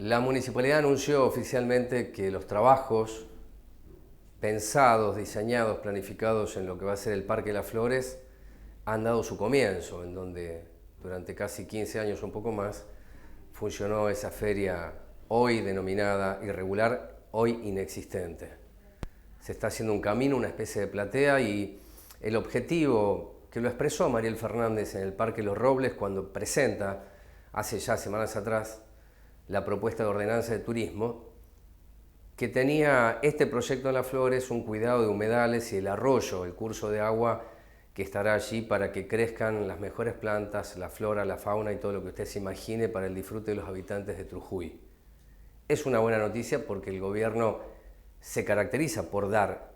La municipalidad anunció oficialmente que los trabajos pensados, diseñados, planificados en lo que va a ser el Parque Las Flores han dado su comienzo, en donde durante casi 15 años o un poco más funcionó esa feria hoy denominada irregular, hoy inexistente. Se está haciendo un camino, una especie de platea, y el objetivo que lo expresó Mariel Fernández en el Parque Los Robles cuando presenta hace ya semanas atrás la propuesta de ordenanza de turismo, que tenía este proyecto en Las Flores un cuidado de humedales y el arroyo, el curso de agua que estará allí para que crezcan las mejores plantas, la flora, la fauna y todo lo que usted se imagine para el disfrute de los habitantes de Trujuy. Es una buena noticia porque el gobierno se caracteriza por dar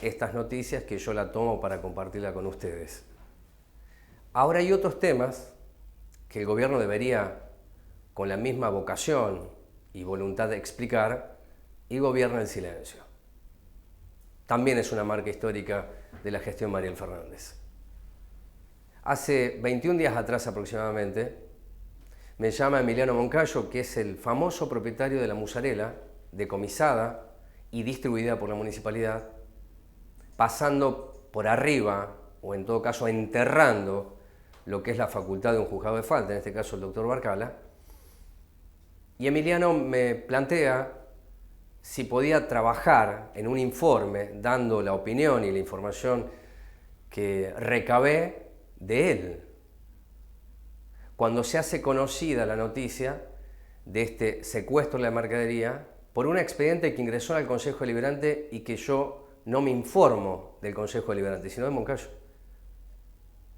estas noticias que yo la tomo para compartirla con ustedes. Ahora hay otros temas que el gobierno debería, con la misma vocación y voluntad de explicar, y gobierna en silencio. También es una marca histórica de la gestión Mariel Fernández. Hace 21 días atrás aproximadamente, me llama Emiliano Moncayo, que es el famoso propietario de la musarela, decomisada y distribuida por la municipalidad, pasando por arriba, o en todo caso enterrando, lo que es la facultad de un juzgado de falta, en este caso el doctor Barcala. Y Emiliano me plantea si podía trabajar en un informe dando la opinión y la información que recabé de él. Cuando se hace conocida la noticia de este secuestro de la mercadería por un expediente que ingresó al Consejo Deliberante y que yo no me informo del Consejo Deliberante, sino de Moncayo.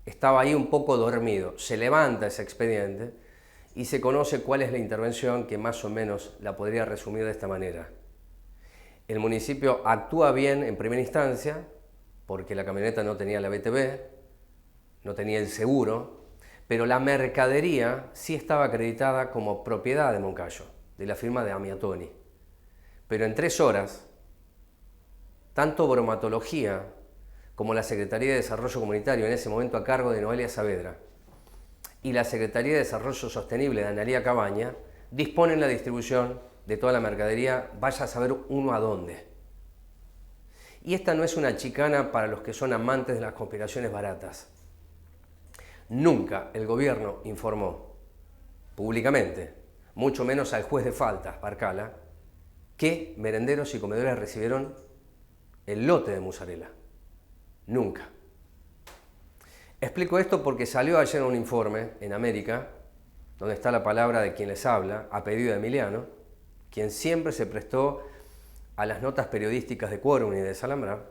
Estaba ahí un poco dormido. Se levanta ese expediente y se conoce cuál es la intervención, que más o menos la podría resumir de esta manera. El municipio actúa bien en primera instancia porque la camioneta no tenía la BTV, no tenía el seguro, pero la mercadería sí estaba acreditada como propiedad de Moncayo, de la firma de Amiatoni. Pero en 3 horas, tanto bromatología como la Secretaría de Desarrollo Comunitario, en ese momento a cargo de Noelia Saavedra, y la Secretaría de Desarrollo Sostenible de Analía Cabaña, disponen la distribución de toda la mercadería, vaya a saber uno a dónde. Y esta no es una chicana para los que son amantes de las conspiraciones baratas. Nunca el gobierno informó públicamente, mucho menos al juez de faltas, Barcala, que merenderos y comedores recibieron el lote de musarela. Nunca. Explico esto porque salió ayer un informe en América, donde está la palabra de quien les habla, a pedido de Emiliano, quien siempre se prestó a las notas periodísticas de Quórum y de Salambra,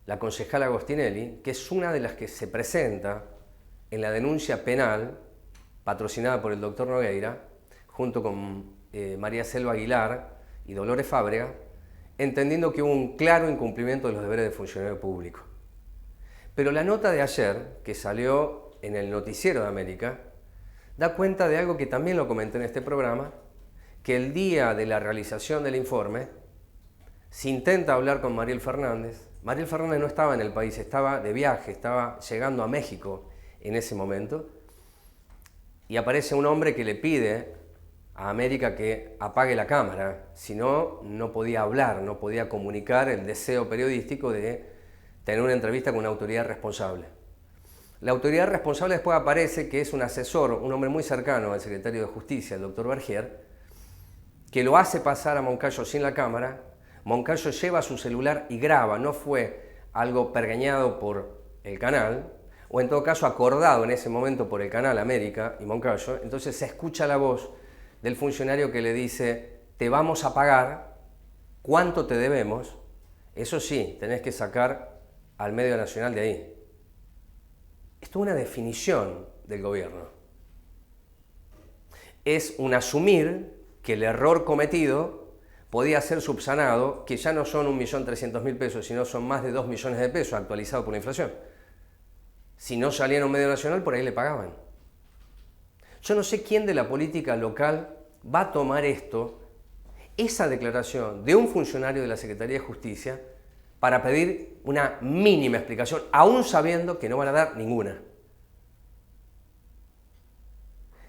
la concejala Agostinelli, que es una de las que se presenta en la denuncia penal patrocinada por el doctor Nogueira, junto con María Selva Aguilar y Dolores Fábrega, entendiendo que hubo un claro incumplimiento de los deberes de funcionario público. Pero la nota de ayer, que salió en el Noticiero de América, da cuenta de algo que también lo comenté en este programa, que el día de la realización del informe se intenta hablar con Mariel Fernández. Mariel Fernández no estaba en el país, estaba de viaje, estaba llegando a México en ese momento, y aparece un hombre que le pide a América que apague la cámara, si no, no podía hablar, no podía comunicar el deseo periodístico de tener una entrevista con una autoridad responsable. La autoridad responsable después aparece que es un asesor, un hombre muy cercano al secretario de Justicia, el doctor Bergier, que lo hace pasar a Moncayo sin la cámara. Moncayo lleva su celular y graba, no fue algo pergeñado por el canal, o en todo caso acordado en ese momento por el canal América y Moncayo. Entonces se escucha la voz del funcionario que le dice: te vamos a pagar, ¿cuánto te debemos? Eso sí, tenés que sacar al medio nacional de ahí. Esto es una definición del gobierno. Es un asumir que el error cometido podía ser subsanado, que ya no son 1.300.000 pesos, sino son más de 2 millones de pesos actualizados por la inflación. Si no salía en un medio nacional, por ahí le pagaban. Yo no sé quién de la política local va a tomar esto, esa declaración de un funcionario de la Secretaría de Justicia, para pedir una mínima explicación, aún sabiendo que no van a dar ninguna.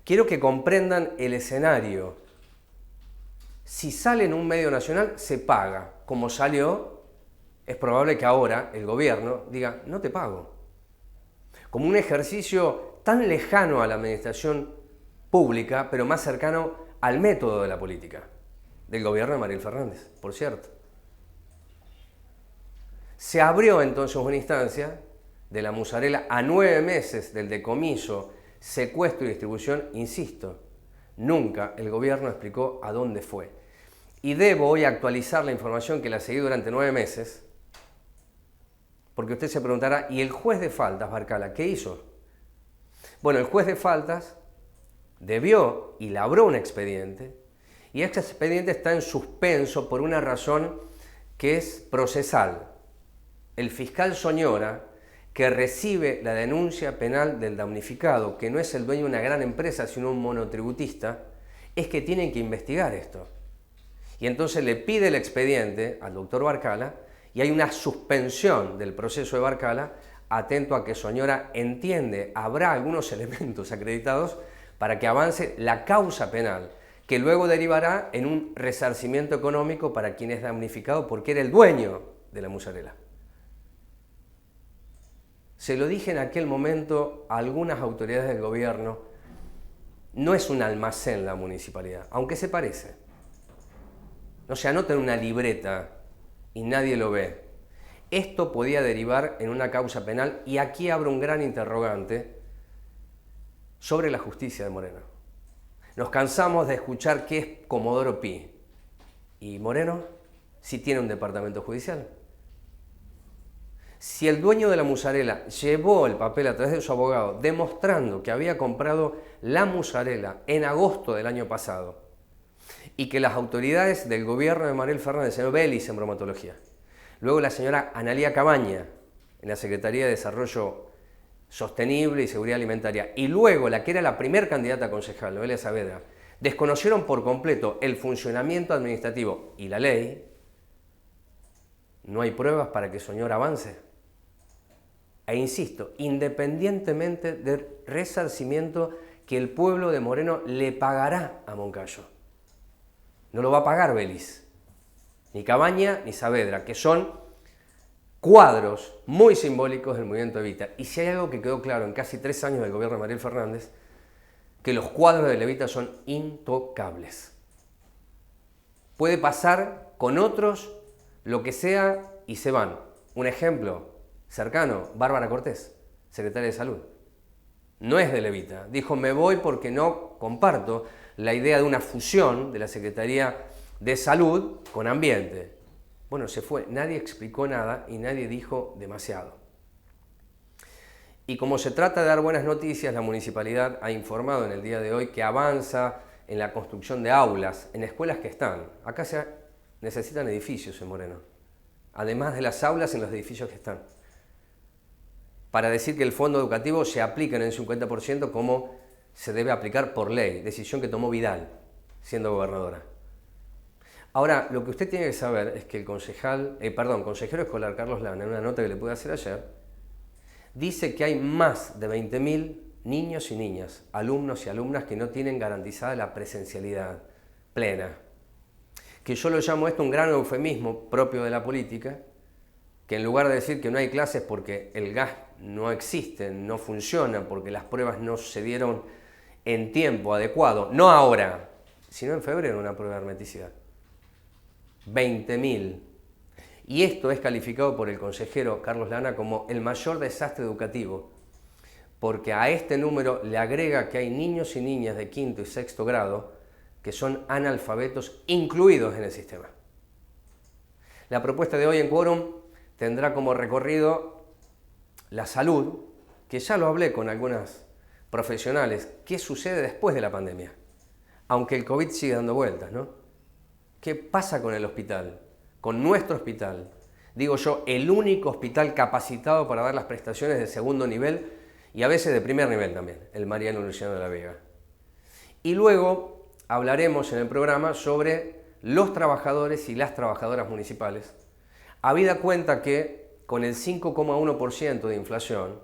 Quiero que comprendan el escenario Si sale en un medio nacional, se paga. Como salió, es probable que ahora el gobierno diga, no te pago. Como un ejercicio tan lejano a la administración pública, pero más cercano al método de la política, del gobierno de Mariel Fernández, por cierto. Se abrió entonces una instancia de la musarela a 9 meses del decomiso, secuestro y distribución, insisto, nunca el gobierno explicó a dónde fue. Y debo hoy actualizar la información que la seguí durante 9 meses, porque usted se preguntará, ¿y el juez de faltas, Barcala, qué hizo? Bueno, el juez de faltas debió y labró un expediente, y este expediente está en suspenso por una razón que es procesal. El fiscal Soñora, que recibe la denuncia penal del damnificado, que no es el dueño de una gran empresa, sino un monotributista, es que tienen que investigar esto. Y entonces le pide el expediente al doctor Barcala, y hay una suspensión del proceso de Barcala, atento a que Soñora entiende, habrá algunos elementos acreditados para que avance la causa penal, que luego derivará en un resarcimiento económico para quien es damnificado porque era el dueño de la musarela. Se lo dije en aquel momento a algunas autoridades del gobierno, no es un almacén la municipalidad, aunque se parece. No se anota en una libreta y nadie lo ve. Esto podía derivar en una causa penal y aquí abro un gran interrogante sobre la justicia de Moreno. Nos cansamos de escuchar qué es Comodoro Pi. ¿Y Moreno? Sí tiene un departamento judicial. Si el dueño de la musarela llevó el papel a través de su abogado demostrando que había comprado la musarela en agosto del año pasado y que las autoridades del gobierno de Mariel Fernández, el señor Vélez en bromatología, luego la señora Analía Cabaña en la Secretaría de Desarrollo Sostenible y Seguridad Alimentaria, y luego la que era la primer candidata a concejal, Noelia Saavedra, desconocieron por completo el funcionamiento administrativo y la ley, no hay pruebas para que Soñora avance. E insisto, independientemente del resarcimiento que el pueblo de Moreno le pagará a Moncayo. No lo va a pagar Vélez, ni Cabaña ni Saavedra, que son cuadros muy simbólicos del movimiento Evita. Y si hay algo que quedó claro en casi 3 años del gobierno de Mariel Fernández, que los cuadros de Evita son intocables. Puede pasar con otros lo que sea y se van. Un ejemplo cercano, Bárbara Cortés, secretaria de Salud. No es de Evita. Dijo, me voy porque no comparto la idea de una fusión de la Secretaría de Salud con Ambiente. Bueno, se fue. Nadie explicó nada y nadie dijo demasiado. Y como se trata de dar buenas noticias, la municipalidad ha informado en el día de hoy que avanza en la construcción de aulas en escuelas que están. Acá se necesitan edificios en Moreno, además de las aulas en los edificios que están, para decir que el fondo educativo se aplica en el 50% como se debe aplicar por ley, decisión que tomó Vidal, siendo gobernadora. Ahora, lo que usted tiene que saber es que el consejero escolar Carlos Lana, en una nota que le pude hacer ayer, dice que hay más de 20.000 niños y niñas, alumnos y alumnas que no tienen garantizada la presencialidad plena. Que yo lo llamo esto un gran eufemismo propio de la política, que en lugar de decir que no hay clases porque el gas no existe, no funciona, porque las pruebas no se dieron en tiempo adecuado, no ahora, sino en febrero una prueba de hermeticidad. 20.000. Y esto es calificado por el consejero Carlos Lana como el mayor desastre educativo, porque a este número le agrega que hay niños y niñas de 5º y 6º grado que son analfabetos incluidos en el sistema. La propuesta de hoy en Quórum tendrá como recorrido la salud, que ya lo hablé con algunas profesionales, ¿qué sucede después de la pandemia? Aunque el COVID sigue dando vueltas, ¿no? ¿Qué pasa con el hospital? Con nuestro hospital. Digo yo, el único hospital capacitado para dar las prestaciones de segundo nivel y a veces de primer nivel también, el Mariano Luciano de la Vega. Y luego hablaremos en el programa sobre los trabajadores y las trabajadoras municipales, habida cuenta que con el 5,1% de inflación,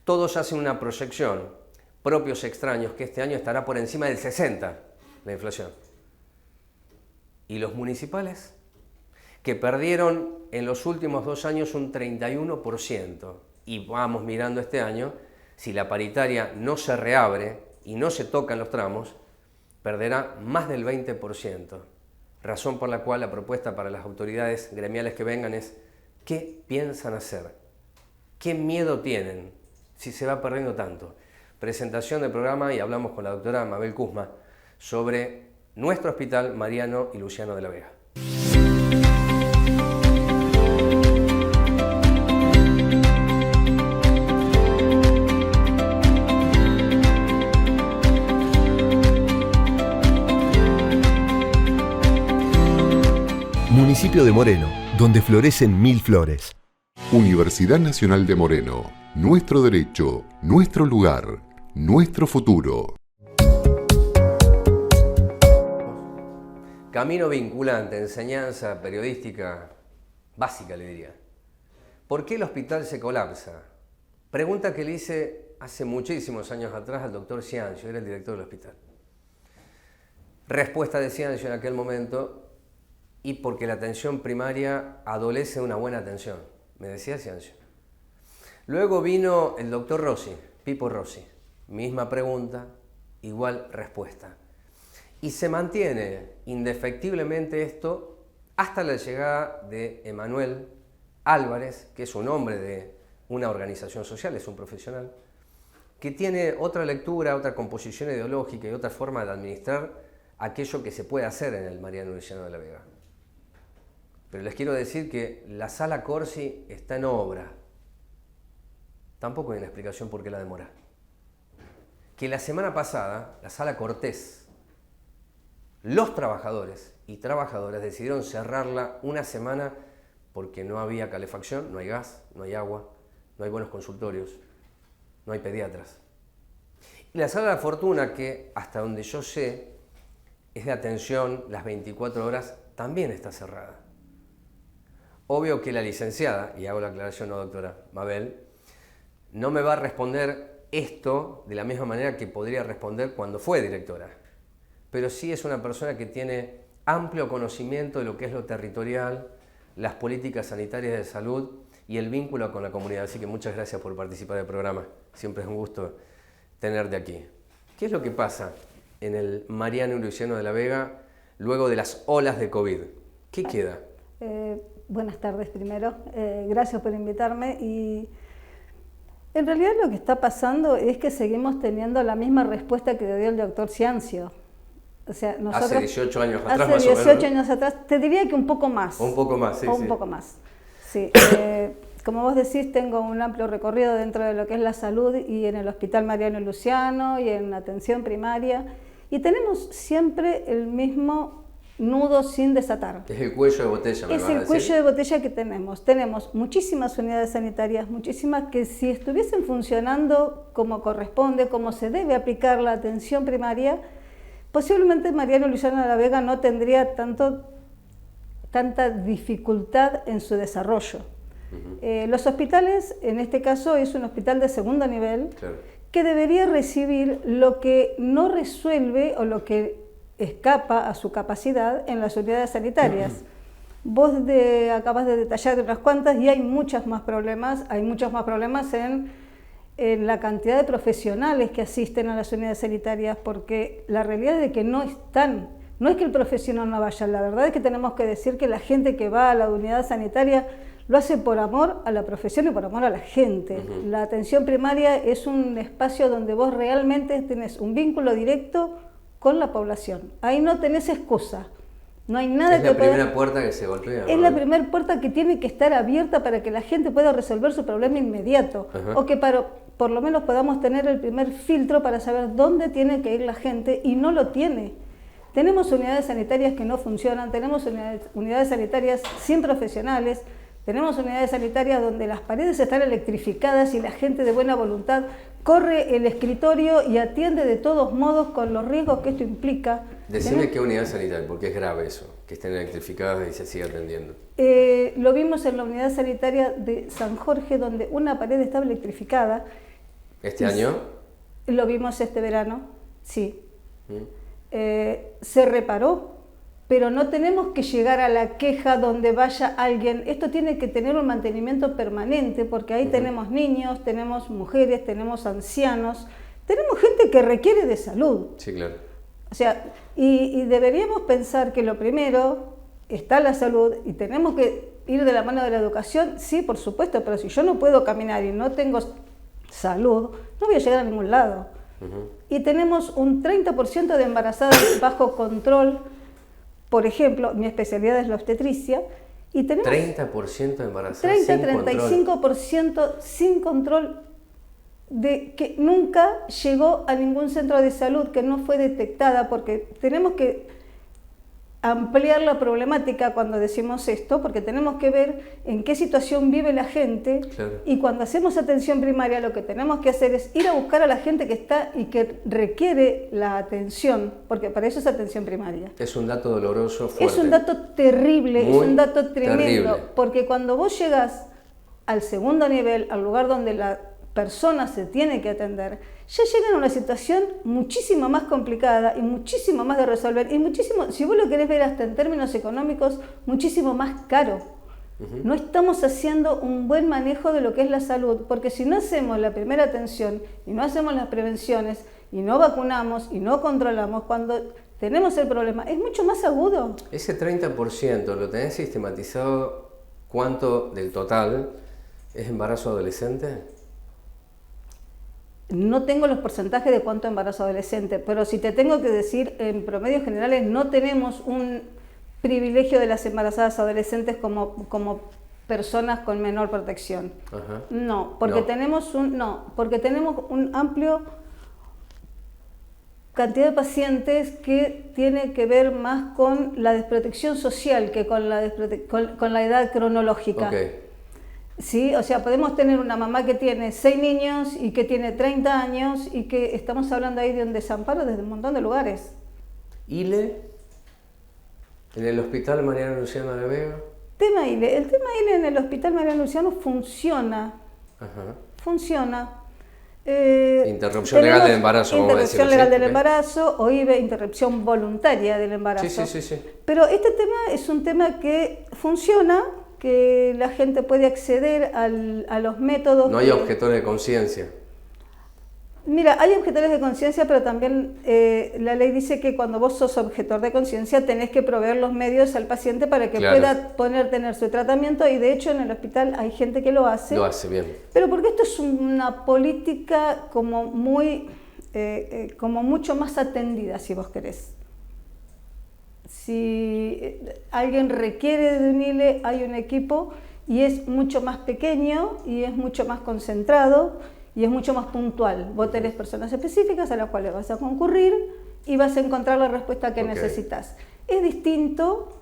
todos hacen una proyección, propios extraños, que este año estará por encima del 60% la inflación. ¿Y los municipales? Que perdieron en los últimos 2 años un 31%. Y vamos mirando este año, si la paritaria no se reabre y no se tocan los tramos, perderá más del 20%. Razón por la cual la propuesta para las autoridades gremiales que vengan es: ¿qué piensan hacer? ¿Qué miedo tienen si se va perdiendo tanto? Presentación del programa y hablamos con la doctora Mabel Kuzma sobre nuestro hospital Mariano y Luciano de la Vega. Municipio de Moreno, donde florecen 1000 flores. Universidad Nacional de Moreno. Nuestro derecho, nuestro lugar, nuestro futuro. Camino vinculante, enseñanza periodística básica, le diría. ¿Por qué el hospital se colapsa? Pregunta que le hice hace muchísimos años atrás al doctor Ciancio, era el director del hospital. Respuesta de Ciancio en aquel momento: y porque la atención primaria adolece de una buena atención, me decía Ciancio. Luego vino el doctor Rossi, Pipo Rossi, misma pregunta, igual respuesta. Y se mantiene indefectiblemente esto hasta la llegada de Emanuel Álvarez, que es un hombre de una organización social, es un profesional, que tiene otra lectura, otra composición ideológica y otra forma de administrar aquello que se puede hacer en el Mariano y Luciano de la Vega. Pero les quiero decir que la sala Corsi está en obra. Tampoco hay una explicación por qué la demora. Que la semana pasada, la sala Cortés, los trabajadores y trabajadoras decidieron cerrarla una semana porque no había calefacción, no hay gas, no hay agua, no hay buenos consultorios, no hay pediatras. Y la sala de la Fortuna, que hasta donde yo sé es de atención las 24 horas, también está cerrada. Obvio que la licenciada, y hago la aclaración, no doctora, Mabel, no me va a responder esto de la misma manera que podría responder cuando fue directora. Pero sí es una persona que tiene amplio conocimiento de lo que es lo territorial, las políticas sanitarias de salud y el vínculo con la comunidad. Así que muchas gracias por participar del programa. Siempre es un gusto tenerte aquí. ¿Qué es lo que pasa en el Mariano y Luciano de la Vega luego de las olas de COVID? ¿Qué queda? Buenas tardes primero, gracias por invitarme. Y en realidad lo que está pasando es que seguimos teniendo la misma respuesta que dio el doctor Ciancio. O sea, nosotros, hace 18 años atrás, hace más o menos. 18 años atrás, te diría que un poco más. Un poco más, sí. Un poco más, sí. Como vos decís, tengo un amplio recorrido dentro de lo que es la salud y en el Hospital Mariano y Luciano y en atención primaria. Y tenemos siempre el mismo nudo sin desatar. Es el cuello de botella, Es el cuello de botella que tenemos. Tenemos muchísimas unidades sanitarias, muchísimas que si estuviesen funcionando como corresponde, como se debe aplicar la atención primaria, posiblemente Mariano y Luciano de la Vega no tendría tanta dificultad en su desarrollo. Los hospitales, en este caso, es un hospital de segundo nivel, claro, que debería recibir lo que no resuelve o lo que escapa a su capacidad en las unidades sanitarias. Vos acabas de detallar unas cuantas y hay muchos más problemas en la cantidad de profesionales que asisten a las unidades sanitarias, porque la realidad es de que no están, no es que el profesional no vaya, la verdad es que tenemos que decir que la gente que va a la unidad sanitaria lo hace por amor a la profesión y por amor a la gente. La atención primaria es un espacio donde vos realmente tenés un vínculo directo con la población. Ahí no tenés excusa. No hay nada que es la primera puerta que se golpea. Es la primera puerta que tiene que estar abierta para que la gente pueda resolver su problema inmediato. O que por lo menos podamos tener el primer filtro para saber dónde tiene que ir la gente y no lo tiene. Tenemos unidades sanitarias que no funcionan, tenemos unidades sanitarias sin profesionales, tenemos unidades sanitarias donde las paredes están electrificadas y la gente de buena voluntad corre el escritorio y atiende de todos modos con los riesgos que esto implica. Decime qué unidad sanitaria, porque es grave eso, que estén electrificadas y se siga atendiendo. Lo vimos en la unidad sanitaria de San Jorge, donde una pared estaba electrificada. ¿Este año? Lo vimos este verano, sí. Se reparó pero no tenemos que llegar a la queja donde vaya alguien. Esto tiene que tener un mantenimiento permanente, porque ahí tenemos niños, tenemos mujeres, tenemos ancianos, tenemos gente que requiere de salud. Sí, claro. O sea, y deberíamos pensar que lo primero está la salud y tenemos que ir de la mano de la educación, sí, por supuesto, pero si yo no puedo caminar y no tengo salud, no voy a llegar a ningún lado. Y tenemos un 30% de embarazadas bajo control. Por ejemplo, mi especialidad es la obstetricia, y tenemos 30% de embarazadas 30-35% sin control, de que nunca llegó a ningún centro de salud, que no fue detectada, porque tenemos que ampliar la problemática cuando decimos esto, porque tenemos que ver en qué situación vive la gente. Claro. Y cuando hacemos atención primaria lo que tenemos que hacer es ir a buscar a la gente que está y que requiere la atención, porque para eso es atención primaria. Es un dato doloroso, fuerte. Es un dato terrible, Muy es un dato tremendo, terrible. porque cuando vos llegas al segundo nivel, al lugar donde la persona se tiene que atender, ya llegan a una situación muchísimo más complicada y muchísimo más de resolver, y muchísimo, si vos lo querés ver hasta en términos económicos, muchísimo más caro. No estamos haciendo un buen manejo de lo que es la salud, porque si no hacemos la primera atención y no hacemos las prevenciones y no vacunamos y no controlamos, cuando tenemos el problema es mucho más agudo. Ese 30%, ¿lo tenés sistematizado cuánto del total es embarazo adolescente? No tengo los porcentajes de cuánto embarazo adolescente, pero si te tengo que decir, en promedios generales no tenemos un privilegio de las embarazadas adolescentes como personas con menor protección. Ajá. No, porque tenemos un amplio cantidad de pacientes que tiene que ver más con la desprotección social que con la edad cronológica. Okay. Sí, o sea, podemos tener una mamá que tiene 6 niños y que tiene 30 años y que estamos hablando ahí de un desamparo desde un montón de lugares. ¿ILE? ¿En el Hospital Mariano Luciano de Vega? Tema ILE. El tema ILE en el Hospital Mariano Luciano funciona. Ajá. Funciona. Interrupción legal del embarazo. Interrupción legal del embarazo, o IVE, interrupción voluntaria del embarazo. Sí. Pero este tema es un tema que funciona, que la gente puede acceder a los métodos. No hay objetores de conciencia. Mira, hay objetores de conciencia, pero también la ley dice que cuando vos sos objetor de conciencia tenés que proveer los medios al paciente para que pueda tener su tratamiento, y de hecho en el hospital hay gente que lo hace. Lo hace bien. Pero porque esto es una política como mucho más atendida, si vos querés. Si alguien requiere de un ILE, hay un equipo y es mucho más pequeño y es mucho más concentrado y es mucho más puntual. Vos tenés personas específicas a las cuales vas a concurrir y vas a encontrar la respuesta que necesitas. Es distinto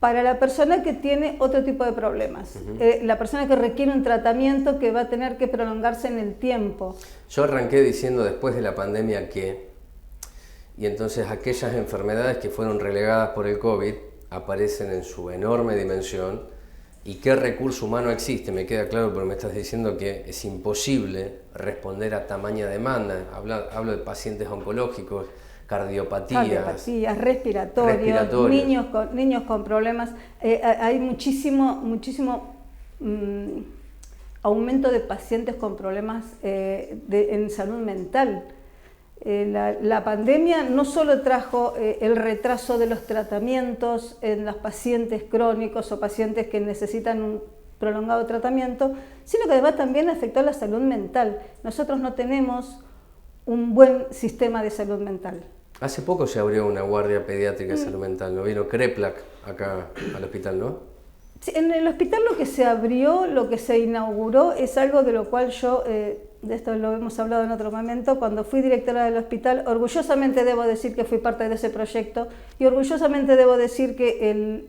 para la persona que tiene otro tipo de problemas. La persona que requiere un tratamiento que va a tener que prolongarse en el tiempo. Yo arranqué diciendo después de la pandemia y entonces aquellas enfermedades que fueron relegadas por el COVID aparecen en su enorme dimensión. ¿Y qué recurso humano existe? Me queda claro, pero me estás diciendo que es imposible responder a tamaña demanda. Hablo de pacientes oncológicos, cardiopatías respiratorios. Niños con problemas. Hay muchísimo aumento de pacientes con problemas en salud mental. La pandemia no solo trajo el retraso de los tratamientos en los pacientes crónicos o pacientes que necesitan un prolongado tratamiento, sino que además también afectó la salud mental. Nosotros no tenemos un buen sistema de salud mental. Hace poco se abrió una guardia pediátrica de salud mental, ¿no? Vino Kreplak acá al hospital, ¿no? Sí, en el hospital lo que se abrió, lo que se inauguró, es algo de lo cual yo, de esto lo hemos hablado en otro momento, cuando fui directora del hospital, orgullosamente debo decir que fui parte de ese proyecto y orgullosamente debo decir que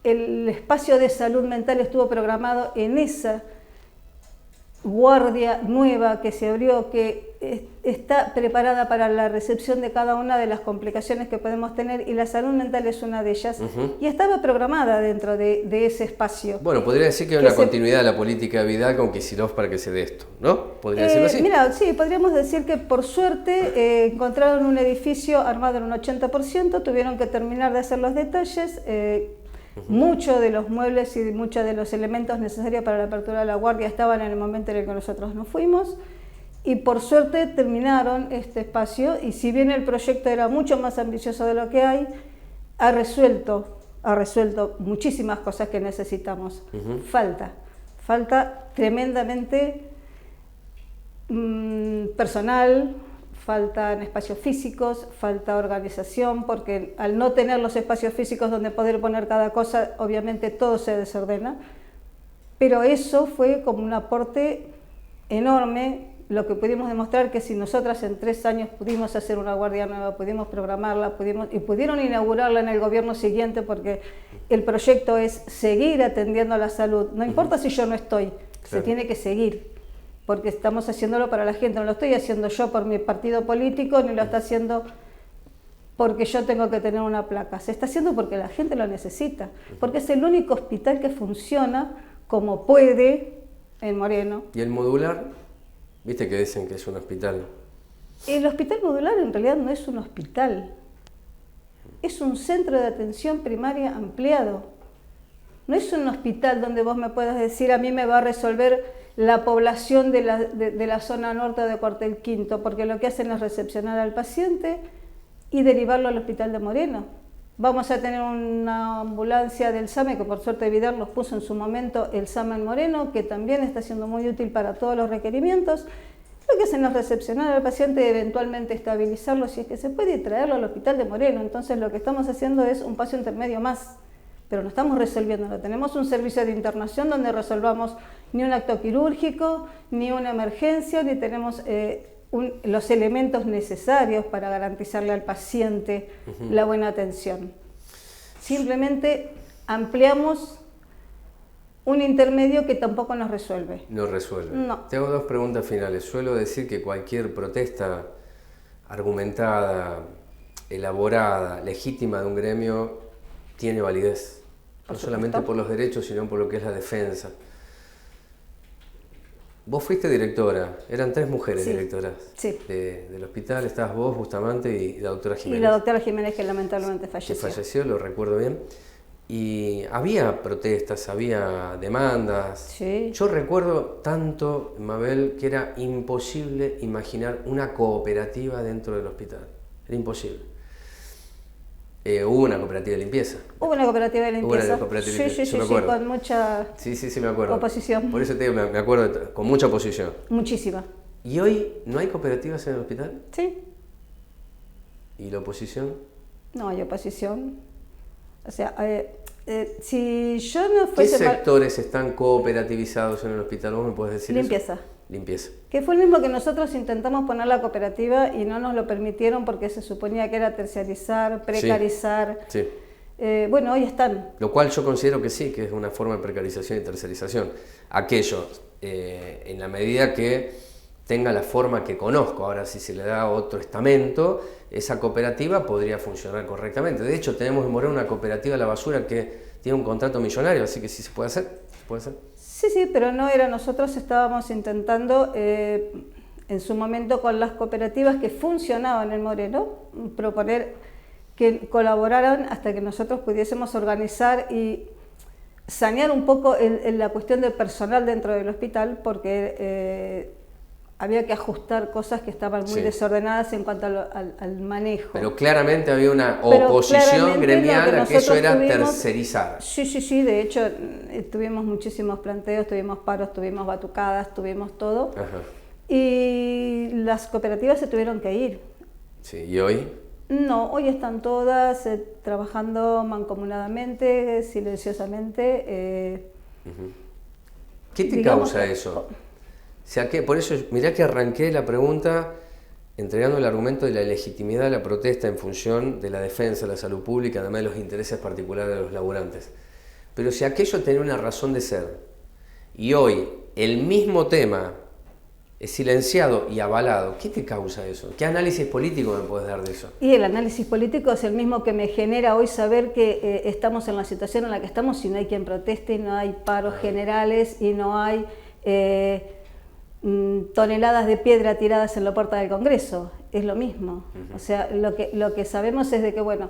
el espacio de salud mental estuvo programado en esa guardia nueva que se abrió, que está preparada para la recepción de cada una de las complicaciones que podemos tener y la salud mental es una de ellas. Y estaba programada dentro de ese espacio. Bueno, podría decir que hay una continuidad de la política de Vidal con Kicillof para que se dé esto, ¿no? ¿Podría decirlo así? Mira, sí, podríamos decir que por suerte encontraron un edificio armado en un 80%, tuvieron que terminar de hacer los detalles. Muchos de los muebles y muchos de los elementos necesarios para la apertura de la guardia estaban en el momento en el que nosotros nos fuimos. Y por suerte terminaron este espacio y si bien el proyecto era mucho más ambicioso de lo que hay, ha resuelto muchísimas cosas que necesitamos. Falta tremendamente personal, faltan espacios físicos, falta organización, porque al no tener los espacios físicos donde poder poner cada cosa, obviamente todo se desordena. Pero eso fue como un aporte enorme. Lo que pudimos demostrar que si nosotras en 3 años pudimos hacer una guardia nueva, pudimos programarla, pudieron inaugurarla en el gobierno siguiente, porque el proyecto es seguir atendiendo a la salud. No importa si yo no estoy, se tiene que seguir, porque estamos haciéndolo para la gente. No lo estoy haciendo yo por mi partido político, ni lo está haciendo porque yo tengo que tener una placa. Se está haciendo porque la gente lo necesita, porque es el único hospital que funciona como puede en Moreno. ¿Y el modular? Viste que dicen que es un hospital. El hospital modular en realidad no es un hospital, es un centro de atención primaria ampliado. No es un hospital donde vos me puedas decir a mí me va a resolver la población de la zona norte de Cuartel Quinto, porque lo que hacen es recepcionar al paciente y derivarlo al hospital de Moreno. Vamos a tener una ambulancia del SAME, que por suerte Vidal nos puso en su momento el SAME en Moreno, que también está siendo muy útil para todos los requerimientos. Lo que hacen es recepcionar al paciente y eventualmente estabilizarlo si es que se puede y traerlo al hospital de Moreno. Entonces lo que estamos haciendo es un paso intermedio más, pero no estamos resolviéndolo. Tenemos un servicio de internación donde resolvamos ni un acto quirúrgico, ni una emergencia, ni tenemos los elementos necesarios para garantizarle al paciente la buena atención. Simplemente ampliamos un intermedio que tampoco nos resuelve. No resuelve. No. Te hago 2 preguntas finales. Suelo decir que cualquier protesta argumentada, elaborada, legítima de un gremio tiene validez. No solamente por los derechos, sino por lo que es la defensa. Vos fuiste directora, eran 3 mujeres directoras del hospital, estabas vos, Bustamante y la doctora Jiménez. Y la doctora Jiménez, que lamentablemente falleció. Que falleció, lo recuerdo bien. Y había protestas, había demandas. Sí. Yo recuerdo tanto, Mabel, que era imposible imaginar una cooperativa dentro del hospital. Era imposible. Hubo una cooperativa de limpieza. Hubo una cooperativa de limpieza. Hubo una cooperativa de limpieza. Sí, con mucha sí, me acuerdo. oposición. Por eso te digo, me acuerdo, con mucha oposición. Muchísima. ¿Y hoy no hay cooperativas en el hospital? Sí. ¿Y la oposición? No hay oposición. O sea, si yo no fuese... ¿Qué sectores están cooperativizados en el hospital? ¿Vos me podés decir limpieza. Eso? Limpieza. Que fue el mismo que nosotros intentamos poner la cooperativa y no nos lo permitieron porque se suponía que era terciarizar, precarizar. Sí. Bueno, hoy están. Lo cual yo considero que sí, que es una forma de precarización y tercerización. Aquello, en la medida que tenga la forma que conozco. Ahora, si se le da otro estamento, esa cooperativa podría funcionar correctamente. De hecho, tenemos en Moreno una cooperativa de la basura que tiene un contrato millonario, así que sí se puede hacer. ¿Se puede hacer? Sí, pero no era. Nosotros estábamos intentando, en su momento con las cooperativas que funcionaban en Moreno, proponer que colaboraran hasta que nosotros pudiésemos organizar y sanear un poco la cuestión del personal dentro del hospital, porque había que ajustar cosas que estaban muy desordenadas en cuanto al manejo. Pero claramente había una oposición gremial a que eso era tercerizar. Sí, de hecho tuvimos muchísimos planteos, tuvimos paros, tuvimos batucadas, tuvimos todo. Ajá. Y las cooperativas se tuvieron que ir. Sí, ¿y hoy? No, hoy están todas trabajando mancomunadamente, silenciosamente. ¿Qué te causa eso? O sea, por eso, mirá que arranqué la pregunta entregando el argumento de la legitimidad de la protesta en función de la defensa de la salud pública, además de los intereses particulares de los laburantes. Pero si aquello tenía una razón de ser, y hoy el mismo tema es silenciado y avalado. ¿Qué te causa eso? ¿Qué análisis político me puedes dar de eso? Y el análisis político es el mismo que me genera hoy saber que estamos en la situación en la que estamos y no hay quien proteste, y no hay paros generales y no hay toneladas de piedra tiradas en la puerta del Congreso. Es lo mismo. O sea, lo que sabemos es de que, bueno,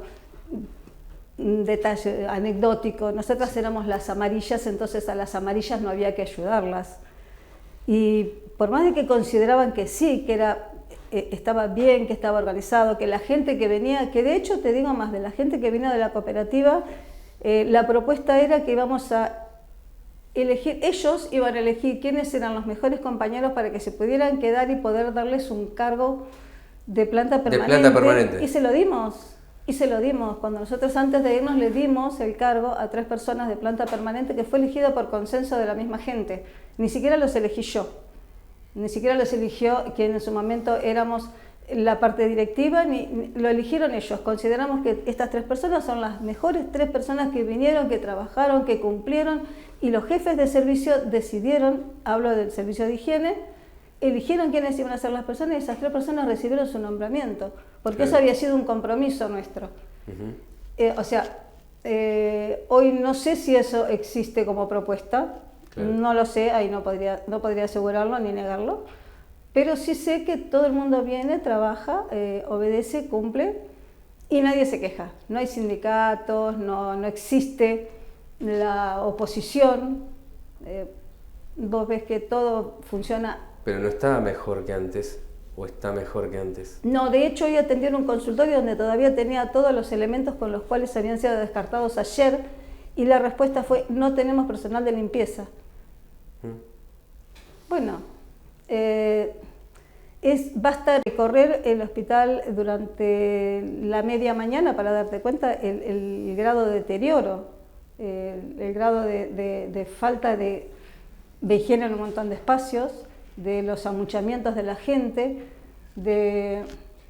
un detalle anecdótico, nosotras éramos las amarillas, entonces a las amarillas no había que ayudarlas. Y por más de que consideraban que sí, que estaba bien, que estaba organizado, que la gente que venía, que de hecho te digo más, de la gente que vino de la cooperativa, la propuesta era que íbamos a elegir, ellos iban a elegir quiénes eran los mejores compañeros para que se pudieran quedar y poder darles un cargo de planta permanente. De planta permanente. Y se lo dimos. Y se lo dimos. Cuando nosotros antes de irnos le dimos el cargo a 3 personas de planta permanente que fue elegido por consenso de la misma gente. Ni siquiera los elegí yo. Ni siquiera los eligió quien en su momento éramos la parte directiva, ni lo eligieron ellos. Consideramos que estas 3 personas son las mejores 3 personas que vinieron, que trabajaron, que cumplieron, y los jefes de servicio decidieron, hablo del servicio de higiene, eligieron quiénes iban a ser las personas y esas 3 personas recibieron su nombramiento, porque eso había sido un compromiso nuestro. O sea, hoy no sé si eso existe como propuesta, no lo sé, ahí no podría asegurarlo ni negarlo, pero sí sé que todo el mundo viene, trabaja, obedece, cumple y nadie se queja. No hay sindicatos, no existe la oposición, vos ves que todo funciona. Pero no está mejor que antes, o está mejor que antes. No, de hecho hoy atendí en un consultorio donde todavía tenía todos los elementos con los cuales habían sido descartados ayer y la respuesta fue: no tenemos personal de limpieza. Bueno, basta recorrer el hospital durante la media mañana para darte cuenta el grado de deterioro, el grado de falta de higiene en un montón de espacios, de los amuchamientos de la gente, de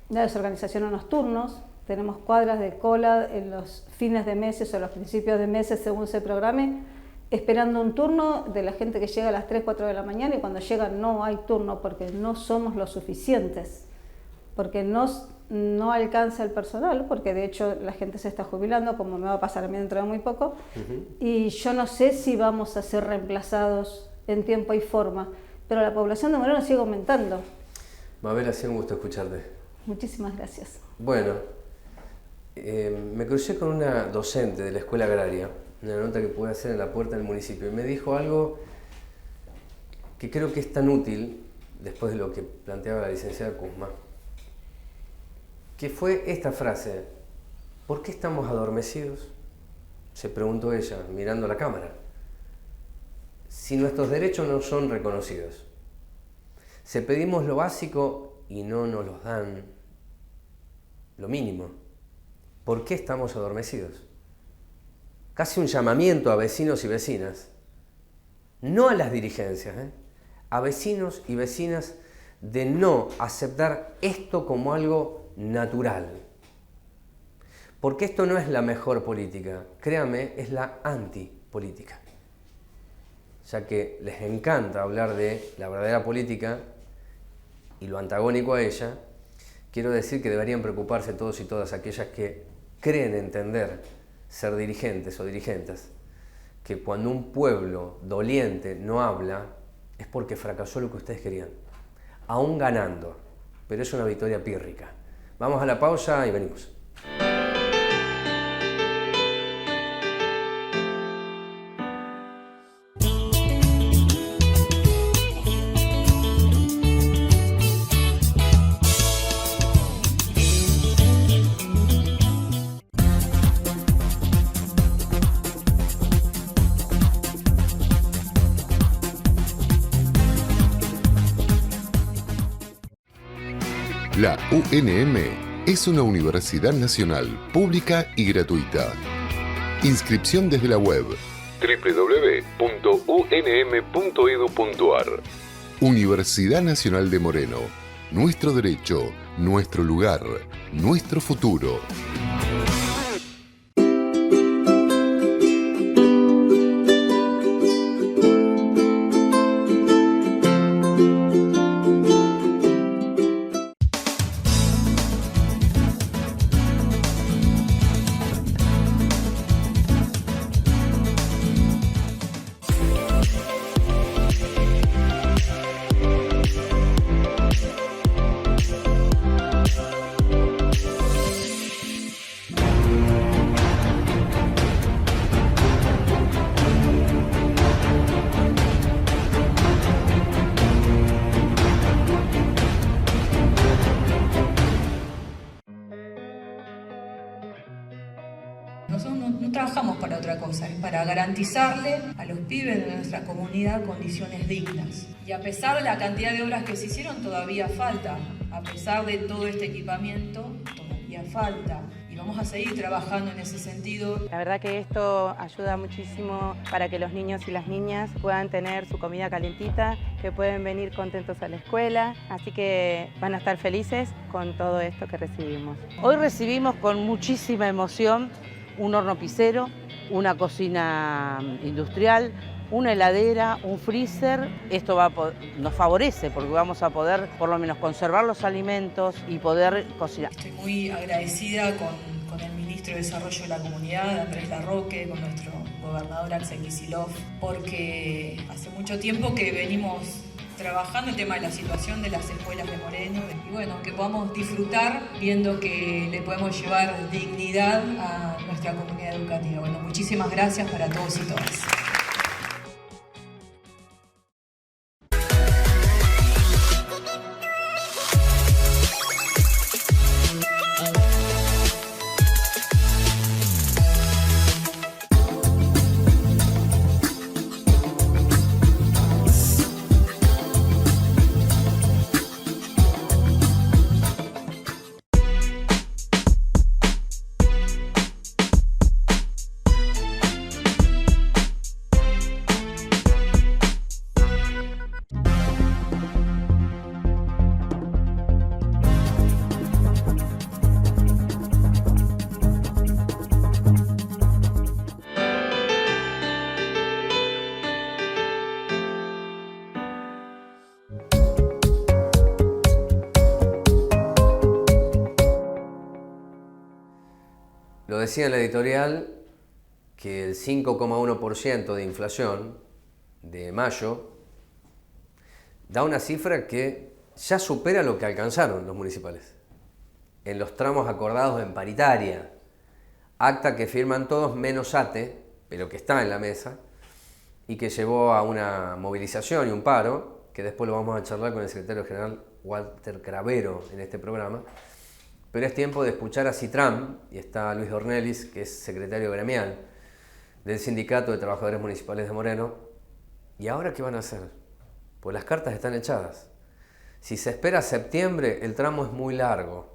la desorganización en los turnos. Tenemos cuadras de cola en los fines de meses o los principios de meses según se programe, esperando un turno de la gente que llega a las 3, 4 de la mañana, y cuando llega no hay turno porque no somos lo suficientes, porque no alcanza el personal, porque de hecho la gente se está jubilando, como me va a pasar a mí dentro de muy poco, y yo no sé si vamos a ser reemplazados en tiempo y forma, pero la población de Moreno sigue aumentando. Mabel, ha sido un gusto escucharte. Muchísimas gracias. Bueno, me crucé con una docente de la escuela agraria, una nota que pude hacer en la puerta del municipio, y me dijo algo que creo que es tan útil después de lo que planteaba la licenciada Kuzma, que fue esta frase: ¿por qué estamos adormecidos?, se preguntó ella mirando la cámara, si nuestros derechos no son reconocidos. Si pedimos lo básico y no nos los dan, lo mínimo, ¿por qué estamos adormecidos? Casi un llamamiento a vecinos y vecinas, no a las dirigencias, a vecinos y vecinas, de no aceptar esto como algo natural. Porque esto no es la mejor política, créame, es la antipolítica. Ya que les encanta hablar de la verdadera política y lo antagónico a ella, quiero decir que deberían preocuparse todos y todas aquellas que creen entender ser dirigentes o dirigentes, que cuando un pueblo doliente no habla es porque fracasó lo que ustedes querían, aún ganando, pero es una victoria pírrica. Vamos a la pausa y venimos. La UNM es una universidad nacional, pública y gratuita. Inscripción desde la web www.unm.edu.ar. Universidad Nacional de Moreno. Nuestro derecho, nuestro lugar, nuestro futuro. trabajamos para otra cosa, es para garantizarle a los pibes de nuestra comunidad condiciones dignas. Y a pesar de la cantidad de obras que se hicieron, todavía falta. A pesar de todo este equipamiento, todavía falta. Y vamos a seguir trabajando en ese sentido. La verdad que esto ayuda muchísimo para que los niños y las niñas puedan tener su comida calentita, que pueden venir contentos a la escuela, así que van a estar felices con todo esto que recibimos. Hoy recibimos con muchísima emoción un horno pisero, una cocina industrial, una heladera, un freezer. Esto nos favorece porque vamos a poder por lo menos conservar los alimentos y poder cocinar. Estoy muy agradecida con el Ministro de Desarrollo de la Comunidad, Andrés Larroque, con nuestro gobernador Axel Kicillof, porque hace mucho tiempo que venimos trabajando el tema de la situación de las escuelas de Moreno y bueno, que podamos disfrutar viendo que le podemos llevar dignidad a nuestra comunidad educativa. Bueno, muchísimas gracias para todos y todas. Lo decía en la editorial que el 5,1% de inflación de mayo da una cifra que ya supera lo que alcanzaron los municipales en los tramos acordados en paritaria, acta que firman todos menos ATE, pero que está en la mesa y que llevó a una movilización y un paro, que después lo vamos a charlar con el secretario general Walter Cravero en este programa. Pero es tiempo de escuchar a Citram, y está Luis Dornelis, que es secretario gremial del Sindicato de Trabajadores Municipales de Moreno. ¿Y ahora qué van a hacer? Pues las cartas están echadas. Si se espera septiembre, el tramo es muy largo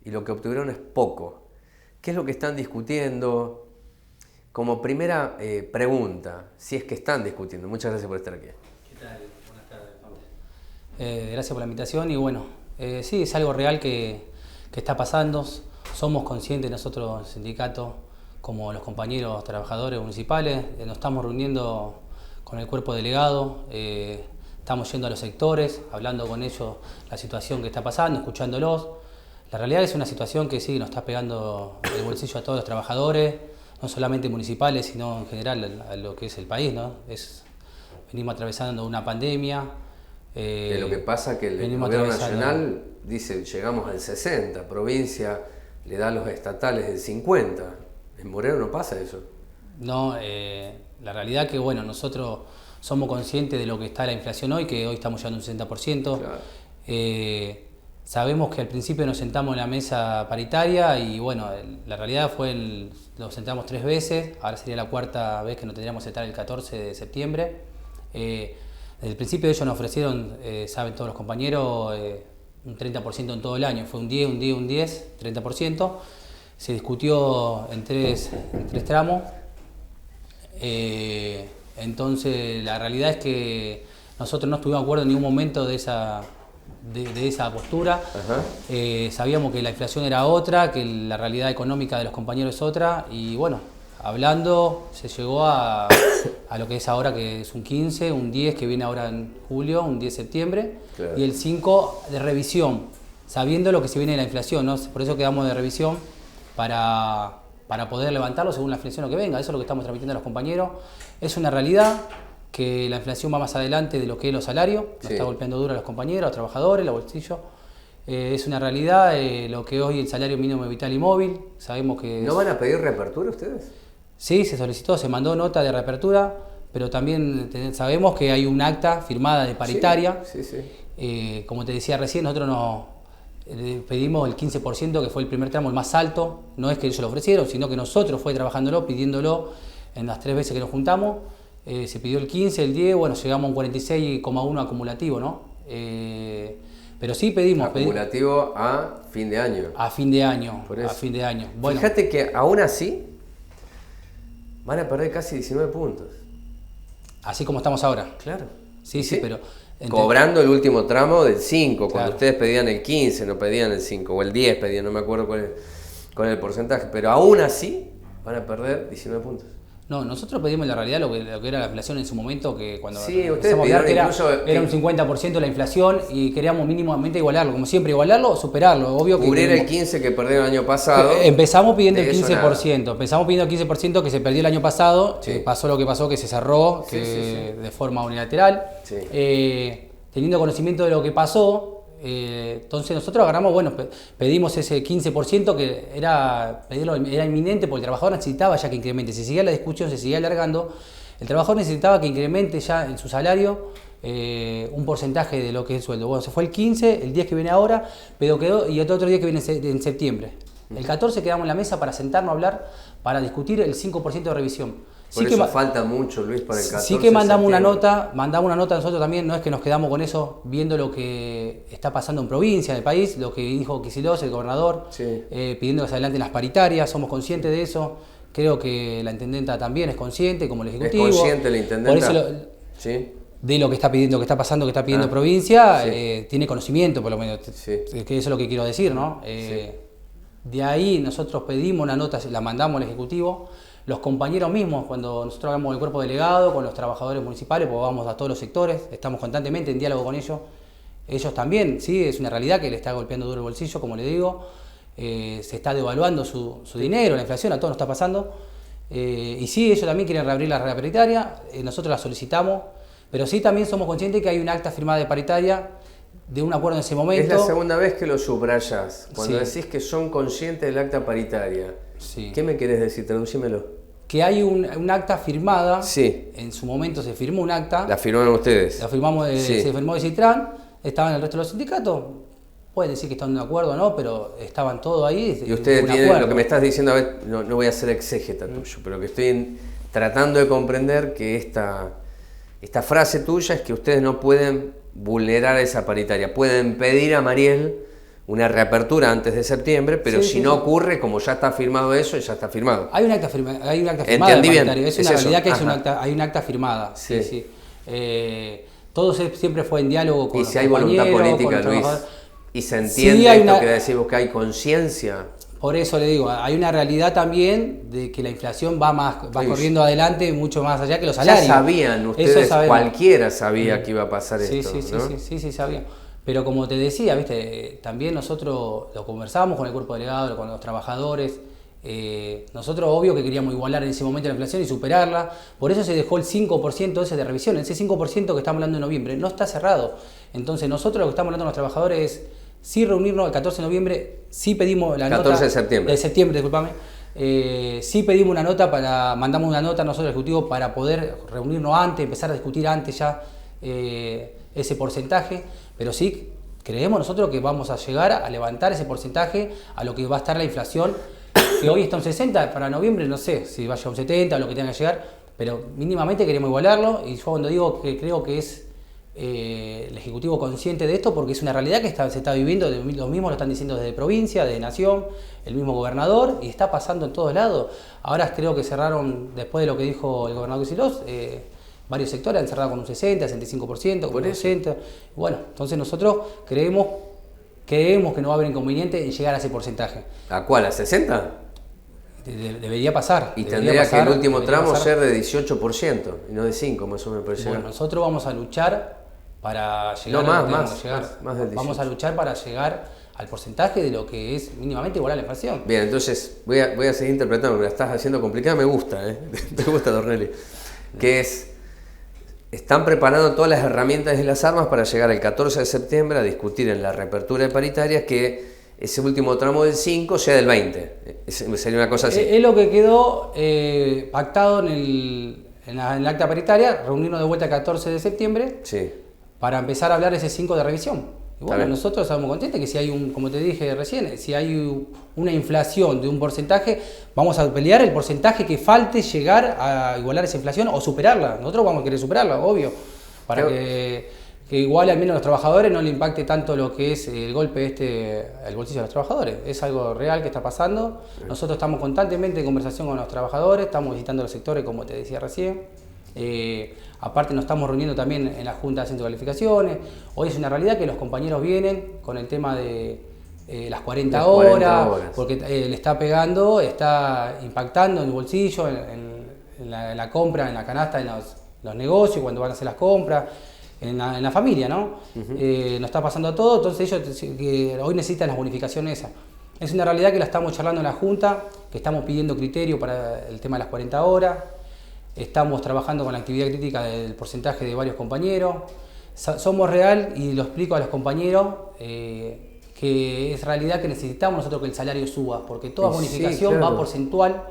y lo que obtuvieron es poco. ¿Qué es lo que están discutiendo? Como primera pregunta, si es que están discutiendo. Muchas gracias por estar aquí. ¿Qué tal? Buenas tardes, Pablo. Gracias por la invitación y bueno, sí, es algo real que está pasando. Somos conscientes nosotros, el sindicato, como los compañeros trabajadores municipales, nos estamos reuniendo con el cuerpo delegado, estamos yendo a los sectores, hablando con ellos la situación que está pasando, escuchándolos. La realidad es una situación que sí nos está pegando el bolsillo a todos los trabajadores, no solamente municipales, sino en general a lo que es el país, ¿no? Venimos atravesando una pandemia. Lo que pasa es que el gobierno nacional dice llegamos al 60, provincia le da a los estatales del 50. En Moreno no pasa eso. No, la realidad que bueno, nosotros somos conscientes de lo que está la inflación hoy, que hoy estamos llegando a un 60%. Claro. Sabemos que al principio nos sentamos en la mesa paritaria y bueno, la realidad fue, nos sentamos 3 veces, ahora sería la 4ª vez que nos tendríamos que sentar el 14 de septiembre. Desde el principio ellos nos ofrecieron, saben todos los compañeros, un 30% en todo el año. Fue un 10, un 10, un 10, 30%. Se discutió en tres tramos. Entonces la realidad es que nosotros no estuvimos de acuerdo en ningún momento de esa postura. Sabíamos que la inflación era otra, que la realidad económica de los compañeros es otra y bueno, hablando se llegó a lo que es ahora, que es un 15, un 10 que viene ahora en julio, un 10 de septiembre, claro. Y el 5 de revisión, sabiendo lo que se viene de la inflación, ¿no? Por eso quedamos de revisión para poder levantarlo según la inflación lo que venga. Eso es lo que estamos transmitiendo a los compañeros. Es una realidad que la inflación va más adelante de lo que es los salarios, nos está golpeando duro a los compañeros, a los trabajadores, los bolsillos. Es una realidad lo que hoy el salario mínimo vital y móvil, sabemos que... ¿No van a pedir reapertura ustedes? Sí, se solicitó, se mandó nota de reapertura, pero también sabemos que hay un acta firmada de paritaria. Sí. Como te decía recién, nosotros pedimos el 15%, que fue el primer tramo, el más alto. No es que ellos lo ofrecieron, sino que nosotros fue trabajándolo, pidiéndolo en las 3 veces que nos juntamos. Se pidió el 15, el 10, bueno, llegamos a un 46,1 acumulativo, ¿no? Pero sí pedimos. Acumulativo a fin de año. A fin de año, a fin de año. Bueno, fíjate que aún así van a perder casi 19 puntos. Así como estamos ahora. Claro. Sí, pero... Cobrando el último tramo del 5, cuando ustedes pedían el 15, no pedían el 5, o el 10 pedían, no me acuerdo cuál es el porcentaje, pero aún así van a perder 19 puntos. No, nosotros pedimos la realidad lo que era la inflación en su momento, que cuando ustedes pidieron era un 50% la inflación y queríamos mínimamente igualarlo, como siempre, igualarlo o superarlo. Obvio que cubrir el 15 que perdieron el año pasado. Empezamos pidiendo el 15%, empezamos pidiendo el 15% que se perdió el año pasado, pasó lo que pasó, que se cerró de forma unilateral. Sí. Teniendo conocimiento de lo que pasó, entonces nosotros agarramos, bueno, pedimos ese 15% que era inminente porque el trabajador necesitaba ya que incremente. Si seguía la discusión, se seguía alargando, el trabajador necesitaba que incremente ya en su salario un porcentaje de lo que es el sueldo. Bueno, se fue el 15, el 10 que viene ahora, pero quedó, y otro día que viene en septiembre. El 14 quedamos en la mesa para sentarnos a hablar, para discutir el 5% de revisión. Por eso falta mucho, Luis, para el 14. Sí que mandamos una nota nosotros también, no es que nos quedamos con eso, viendo lo que está pasando en provincia, en el país, lo que dijo Kicillof, el gobernador, pidiendo que se adelanten las paritarias, somos conscientes de eso, creo que la intendenta también es consciente, como el ejecutivo. ¿Es consciente la intendenta? Por eso de lo que está pidiendo, provincia, tiene conocimiento por lo menos, que eso es lo que quiero decir, ¿no? De ahí nosotros pedimos una nota, la mandamos al ejecutivo. Los compañeros mismos, cuando nosotros hablamos del cuerpo delegado, con los trabajadores municipales, pues vamos a todos los sectores, estamos constantemente en diálogo con ellos. Ellos también, sí, es una realidad que le está golpeando duro el bolsillo, como le digo. Se está devaluando su dinero, la inflación, a todos nos está pasando. Y sí, ellos también quieren reabrir la regla paritaria, nosotros la solicitamos, pero sí también somos conscientes que hay un acta firmada de paritaria, de un acuerdo en ese momento. Es la segunda vez que lo subrayas, cuando decís que son conscientes del acta paritaria. ¿Qué me querés decir? Traducímelo. Que hay un acta firmada, en su momento se firmó un acta. ¿La firmaron ustedes? La firmamos, se firmó de Citran, estaban el resto de los sindicatos, pueden decir que están de acuerdo, ¿no? Pero estaban todos ahí. Y ustedes tienen, lo que me estás diciendo, a ver, no voy a ser exégeta tuyo, pero que estoy tratando de comprender que esta frase tuya es que ustedes no pueden vulnerar esa paritaria, pueden pedir a Mariel una reapertura antes de septiembre, pero si no ocurre, como ya está firmado eso, ya está firmado. Hay un acta firmada. Entendí bien. Es una realidad que hay un acta firmada. Todo siempre fue en diálogo con los compañeros. Y si hay voluntad política, Luis, y se entiende esto que decimos que hay conciencia. Por eso le digo, hay una realidad también de que la inflación va corriendo adelante mucho más allá que los salarios. Ya sabían ustedes, cualquiera sabía que iba a pasar esto, ¿no? Sí, sabía. Pero como te decía, ¿viste? También nosotros lo conversamos con el cuerpo delegado, con los trabajadores. Nosotros obvio que queríamos igualar en ese momento la inflación y superarla. Por eso se dejó el 5% ese de revisión. Ese 5% que estamos hablando en noviembre no está cerrado. Entonces nosotros lo que estamos hablando con los trabajadores es sí reunirnos el 14 de noviembre, sí pedimos la 14 nota. de septiembre. De septiembre, discúlpame. Sí pedimos una nota, mandamos una nota nosotros al Ejecutivo para poder reunirnos antes, empezar a discutir antes ya ese porcentaje. Pero sí creemos nosotros que vamos a llegar a levantar ese porcentaje a lo que va a estar la inflación, que hoy está un 60, para noviembre no sé si vaya a un 70 o lo que tenga que llegar, pero mínimamente queremos igualarlo. Y yo cuando digo que creo que es el Ejecutivo consciente de esto, porque es una realidad que se está viviendo, los mismos lo están diciendo desde provincia, de Nación, el mismo gobernador, y está pasando en todos lados. Ahora creo que cerraron, después de lo que dijo el gobernador Kicillof, varios sectores han cerrado con un 60, 65%, con un 60%. Bueno, entonces nosotros creemos que no va a haber inconveniente en llegar a ese porcentaje. ¿A cuál? ¿A 60? Debería pasar. Y tendría que el último tramo ser de 18% y no de 5%, más o menos parece. Bueno, nosotros vamos a luchar para llegar más del 18%. Vamos a luchar para llegar al porcentaje de lo que es mínimamente igual a la inflación. Bien, entonces voy a seguir interpretando, me la estás haciendo complicada, me gusta, me gusta, Dornelli. Que están preparando todas las herramientas y las armas para llegar el 14 de septiembre a discutir en la reapertura de paritarias que ese último tramo del 5 sea del 20. Sería una cosa así. Es lo que quedó pactado en el acta paritaria, reunirnos de vuelta el 14 de septiembre para empezar a hablar ese 5 de revisión. Y bueno, nosotros estamos conscientes que si hay como te dije recién, si hay una inflación de un porcentaje, vamos a pelear el porcentaje que falte llegar a igualar esa inflación o superarla. Nosotros vamos a querer superarla, obvio, para que igual al menos a los trabajadores no le impacte tanto lo que es el golpe el bolsillo de los trabajadores. Es algo real que está pasando. Nosotros estamos constantemente en conversación con los trabajadores, estamos visitando los sectores, como te decía recién. Aparte nos estamos reuniendo también en la Junta de Centro de Calificaciones. Hoy es una realidad que los compañeros vienen con el tema de las 40 horas, porque le está pegando, está impactando en el bolsillo, en la compra, en la canasta, en los negocios, cuando van a hacer las compras, en la familia, ¿no? Nos está pasando a todo, entonces ellos hoy necesitan las bonificaciones esas. Es una realidad que la estamos charlando en la Junta, que estamos pidiendo criterio para el tema de las 40 horas. Estamos trabajando con la actividad crítica del porcentaje de varios compañeros. Somos real, y lo explico a los compañeros, que es realidad que necesitamos nosotros que el salario suba, porque toda bonificación va porcentual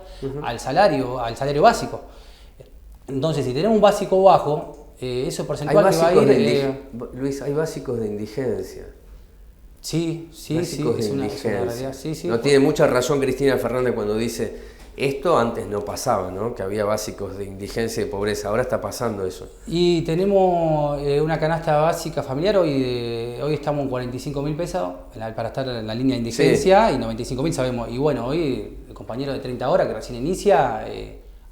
al salario básico. Entonces, si tenemos un básico bajo, eso porcentual que va a ir... Luis, hay básicos de indigencia. Sí, es una realidad. Sí, no tiene mucha razón Cristina Fernández cuando dice... Esto antes no pasaba, ¿no? Que había básicos de indigencia y pobreza. Ahora está pasando eso. Y tenemos una canasta básica familiar. Hoy estamos en 45.000 pesos para estar en la línea de indigencia, y 95.000 sabemos. Y bueno, hoy el compañero de 30 horas que recién inicia,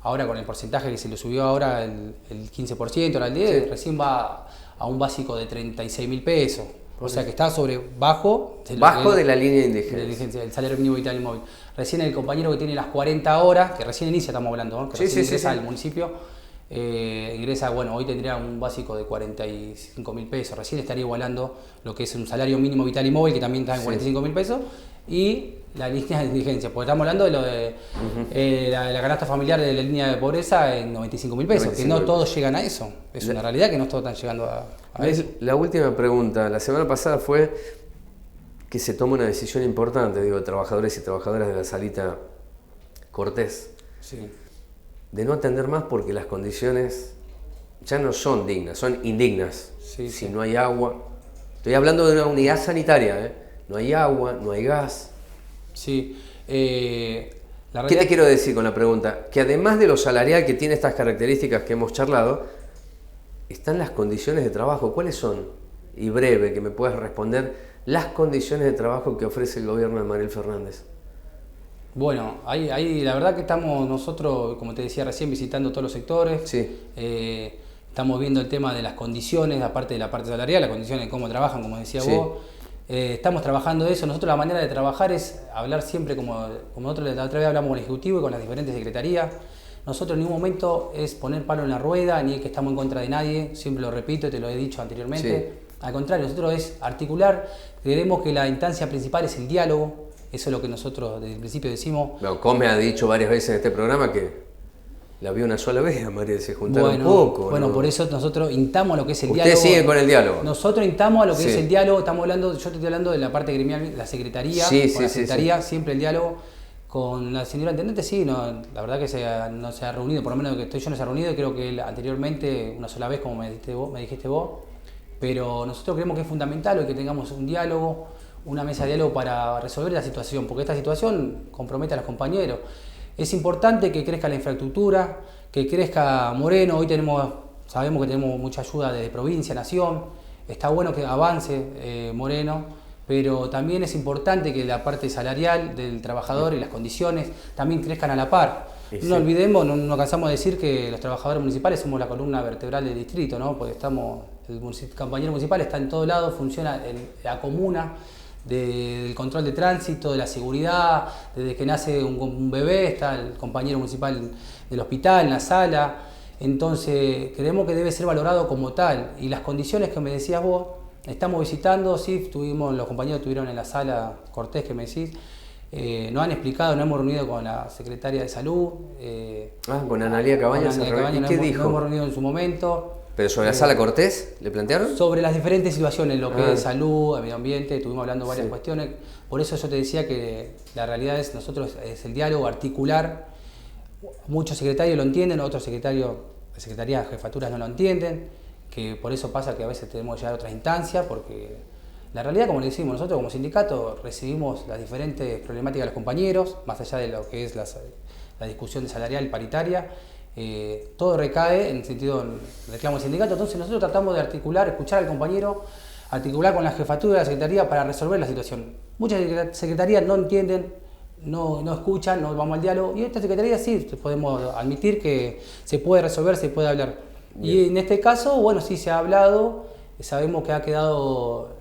ahora con el porcentaje que se le subió ahora el 15%, ahora el 10%, recién va a un básico de 36.000 pesos. O sea que está bajo de la línea de indigencia. El salario mínimo vital y móvil. Recién el compañero que tiene las 40 horas, que recién inicia, estamos hablando, ¿no? Que recién ingresa al municipio, ingresa, bueno, hoy tendría un básico de 45.000 pesos. Recién estaría igualando lo que es un salario mínimo vital y móvil, que también está en 45.000 pesos, y la línea de indigencia, porque estamos hablando de lo de la canasta familiar de la línea de pobreza en 95.000 pesos, que no todos llegan a eso. Es una realidad que no todos están llegando a eso. La última pregunta. La semana pasada fue que se toma una decisión importante, de trabajadores y trabajadoras de la Salita Cortés, de no atender más porque las condiciones ya no son dignas, son indignas. Si no hay agua, estoy hablando de una unidad sanitaria, no hay agua, no hay gas. ¿Qué te quiero decir con la pregunta? Que además de lo salarial, que tiene estas características que hemos charlado, están las condiciones de trabajo. ¿Cuáles son? Y breve, que me puedas responder, las condiciones de trabajo que ofrece el gobierno de Mariel Fernández. Bueno, ahí la verdad que estamos nosotros, como te decía recién, visitando todos los sectores. Estamos viendo el tema de las condiciones, aparte de la parte salarial, las condiciones de cómo trabajan, como decía vos. Estamos trabajando eso. Nosotros la manera de trabajar es hablar siempre, como nosotros la otra vez hablamos con el Ejecutivo y con las diferentes secretarías. Nosotros en ningún momento es poner palo en la rueda, ni es que estamos en contra de nadie, siempre lo repito, te lo he dicho anteriormente. Al contrario, nosotros es articular, creemos que la instancia principal es el diálogo, eso es lo que nosotros desde el principio decimos. Bueno, Cosme ha dicho varias veces en este programa que la vio una sola vez a Mariel, se juntaron poco. Bueno, ¿no? Por eso nosotros instamos a lo que es el diálogo. Ustedes siguen con el diálogo. Nosotros instamos a lo que es el diálogo, estamos hablando, yo te estoy hablando de la parte gremial, la secretaría, con la secretaría, siempre el diálogo. Con la señora intendente la verdad que no se ha reunido, por lo menos que estoy yo no se ha reunido, creo que él anteriormente, una sola vez, como me dijiste vos, pero nosotros creemos que es fundamental hoy que tengamos un diálogo, una mesa de diálogo para resolver la situación, porque esta situación compromete a los compañeros. Es importante que crezca la infraestructura, que crezca Moreno, hoy sabemos que tenemos mucha ayuda desde provincia, nación, está bueno que avance Moreno, pero también es importante que la parte salarial del trabajador y las condiciones también crezcan a la par. No olvidemos, no cansamos de decir que los trabajadores municipales somos la columna vertebral del distrito, ¿no? Porque el compañero municipal está en todos lados, funciona en la comuna, del control de tránsito, de la seguridad, desde que nace un bebé está el compañero municipal del hospital, en la sala. Entonces creemos que debe ser valorado como tal, y las condiciones que me decías vos, estamos visitando, los compañeros estuvieron en la sala Cortés que me decís, nos han explicado, nos hemos reunido con la secretaria de Salud. Con Analía Cabañas. ¿Y qué dijo? Nos hemos reunido en su momento. ¿Pero sobre la sala Cortés le plantearon? Sobre las diferentes situaciones, lo que es salud, medio ambiente, estuvimos hablando varias cuestiones. Por eso yo te decía que la realidad es el diálogo, articular. Muchos secretarios lo entienden, otros secretarías, jefaturas no lo entienden, que por eso pasa que a veces tenemos que llegar a otras instancias, porque La realidad, como le decimos, nosotros como sindicato recibimos las diferentes problemáticas de los compañeros, más allá de lo que es la discusión salarial paritaria, todo recae en el sentido del reclamo del sindicato. Entonces nosotros tratamos de articular, escuchar al compañero, articular con la jefatura de la Secretaría para resolver la situación. Muchas secretarías no entienden, no escuchan, no vamos al diálogo, y esta Secretaría sí podemos admitir que se puede resolver, se puede hablar. Bien. Y en este caso, bueno, sí se ha hablado, sabemos que ha quedado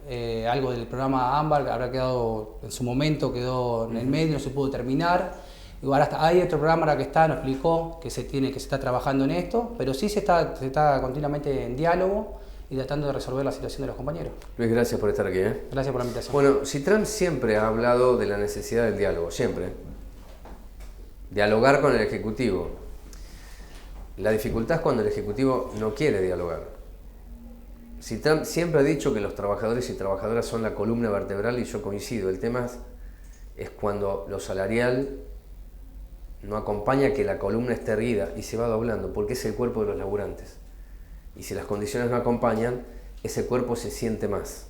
algo del programa Ámbar, habrá quedado en su momento, quedó en el medio, no se pudo terminar. Igual hasta hay otro programa ahora que nos explicó que se está trabajando en esto, pero sí se está continuamente en diálogo y tratando de resolver la situación de los compañeros. Luis, gracias por estar aquí. Gracias por la invitación. Bueno, Citran siempre ha hablado de la necesidad del diálogo, siempre. Dialogar con el Ejecutivo. La dificultad es cuando el Ejecutivo no quiere dialogar. Citran siempre ha dicho que los trabajadores y trabajadoras son la columna vertebral y yo coincido. El tema es cuando lo salarial no acompaña que la columna esté erguida y se va doblando, porque es el cuerpo de los laburantes. Y si las condiciones no acompañan, ese cuerpo se siente más.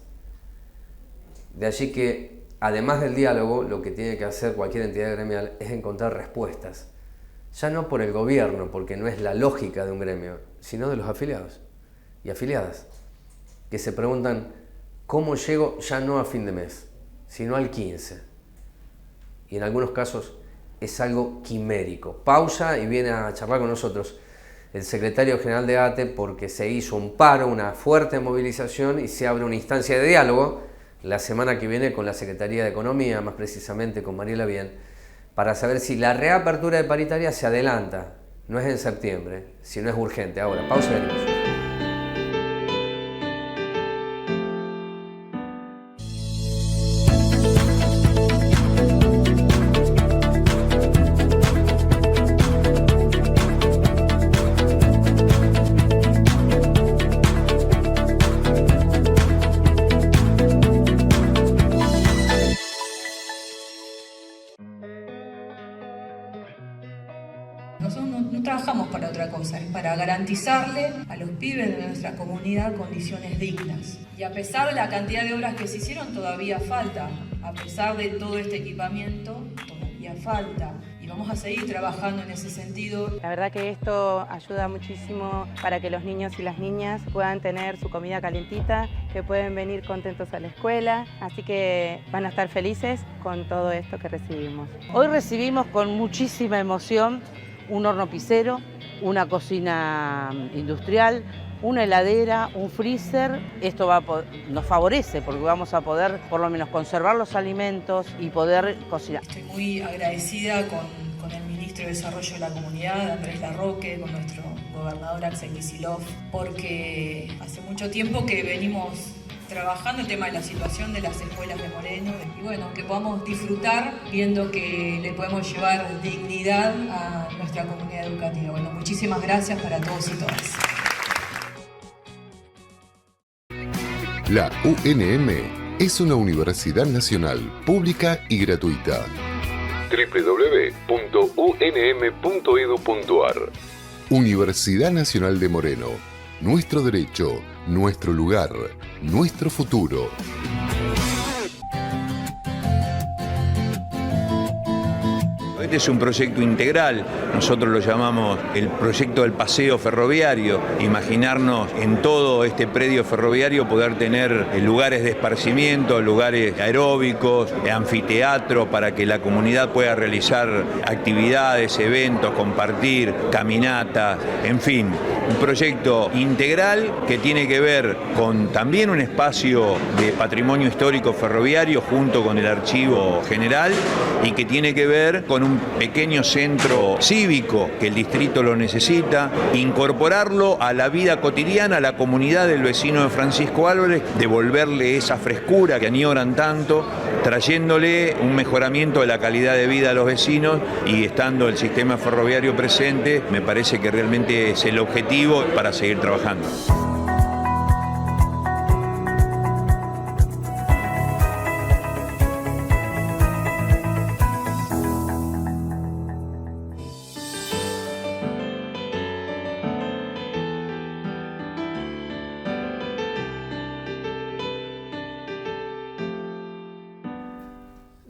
De allí que, además del diálogo, lo que tiene que hacer cualquier entidad gremial es encontrar respuestas. Ya no por el gobierno, porque no es la lógica de un gremio, sino de los afiliados y afiliadas, que se preguntan, ¿cómo llego ya no a fin de mes, sino al 15? Y en algunos casos es algo quimérico. Pausa y viene a charlar con nosotros el secretario general de ATE porque se hizo un paro, una fuerte movilización y se abre una instancia de diálogo la semana que viene con la Secretaría de Economía, más precisamente con Mariela Bien, para saber si la reapertura de paritaria se adelanta. No es en septiembre, sino es urgente. Ahora, pausa y venimos. Nosotros no trabajamos para otra cosa, es para garantizarle a los pibes de nuestra comunidad condiciones dignas. Y a pesar de la cantidad de obras que se hicieron, todavía falta. A pesar de todo este equipamiento, todavía falta. Y vamos a seguir trabajando en ese sentido. La verdad que esto ayuda muchísimo para que los niños y las niñas puedan tener su comida calientita, que pueden venir contentos a la escuela, así que van a estar felices con todo esto que recibimos. Hoy recibimos con muchísima emoción un horno pisero, una cocina industrial, una heladera, un freezer. Esto nos favorece porque vamos a poder por lo menos conservar los alimentos y poder cocinar. Estoy muy agradecida con el ministro de Desarrollo de la Comunidad, Andrés Larroque, con nuestro gobernador Axel Kicillof, porque hace mucho tiempo que venimos trabajando el tema de la situación de las escuelas de Moreno y bueno, que podamos disfrutar viendo que le podemos llevar dignidad a nuestra comunidad educativa. Bueno, muchísimas gracias para todos y todas. La UNM es una universidad nacional, pública y gratuita. www.unm.edu.ar Universidad Nacional de Moreno. Nuestro derecho, nuestro lugar, nuestro futuro. Este es un proyecto integral, nosotros lo llamamos el proyecto del paseo ferroviario, imaginarnos en todo este predio ferroviario poder tener lugares de esparcimiento, lugares aeróbicos, anfiteatro para que la comunidad pueda realizar actividades, eventos, compartir, caminatas, en fin, un proyecto integral que tiene que ver con también un espacio de patrimonio histórico ferroviario junto con el archivo general y que tiene que ver con un pequeño centro cívico que el distrito lo necesita, incorporarlo a la vida cotidiana, a la comunidad del vecino de Francisco Álvarez, devolverle esa frescura que añoran tanto, trayéndole un mejoramiento de la calidad de vida a los vecinos y estando el sistema ferroviario presente, me parece que realmente es el objetivo para seguir trabajando.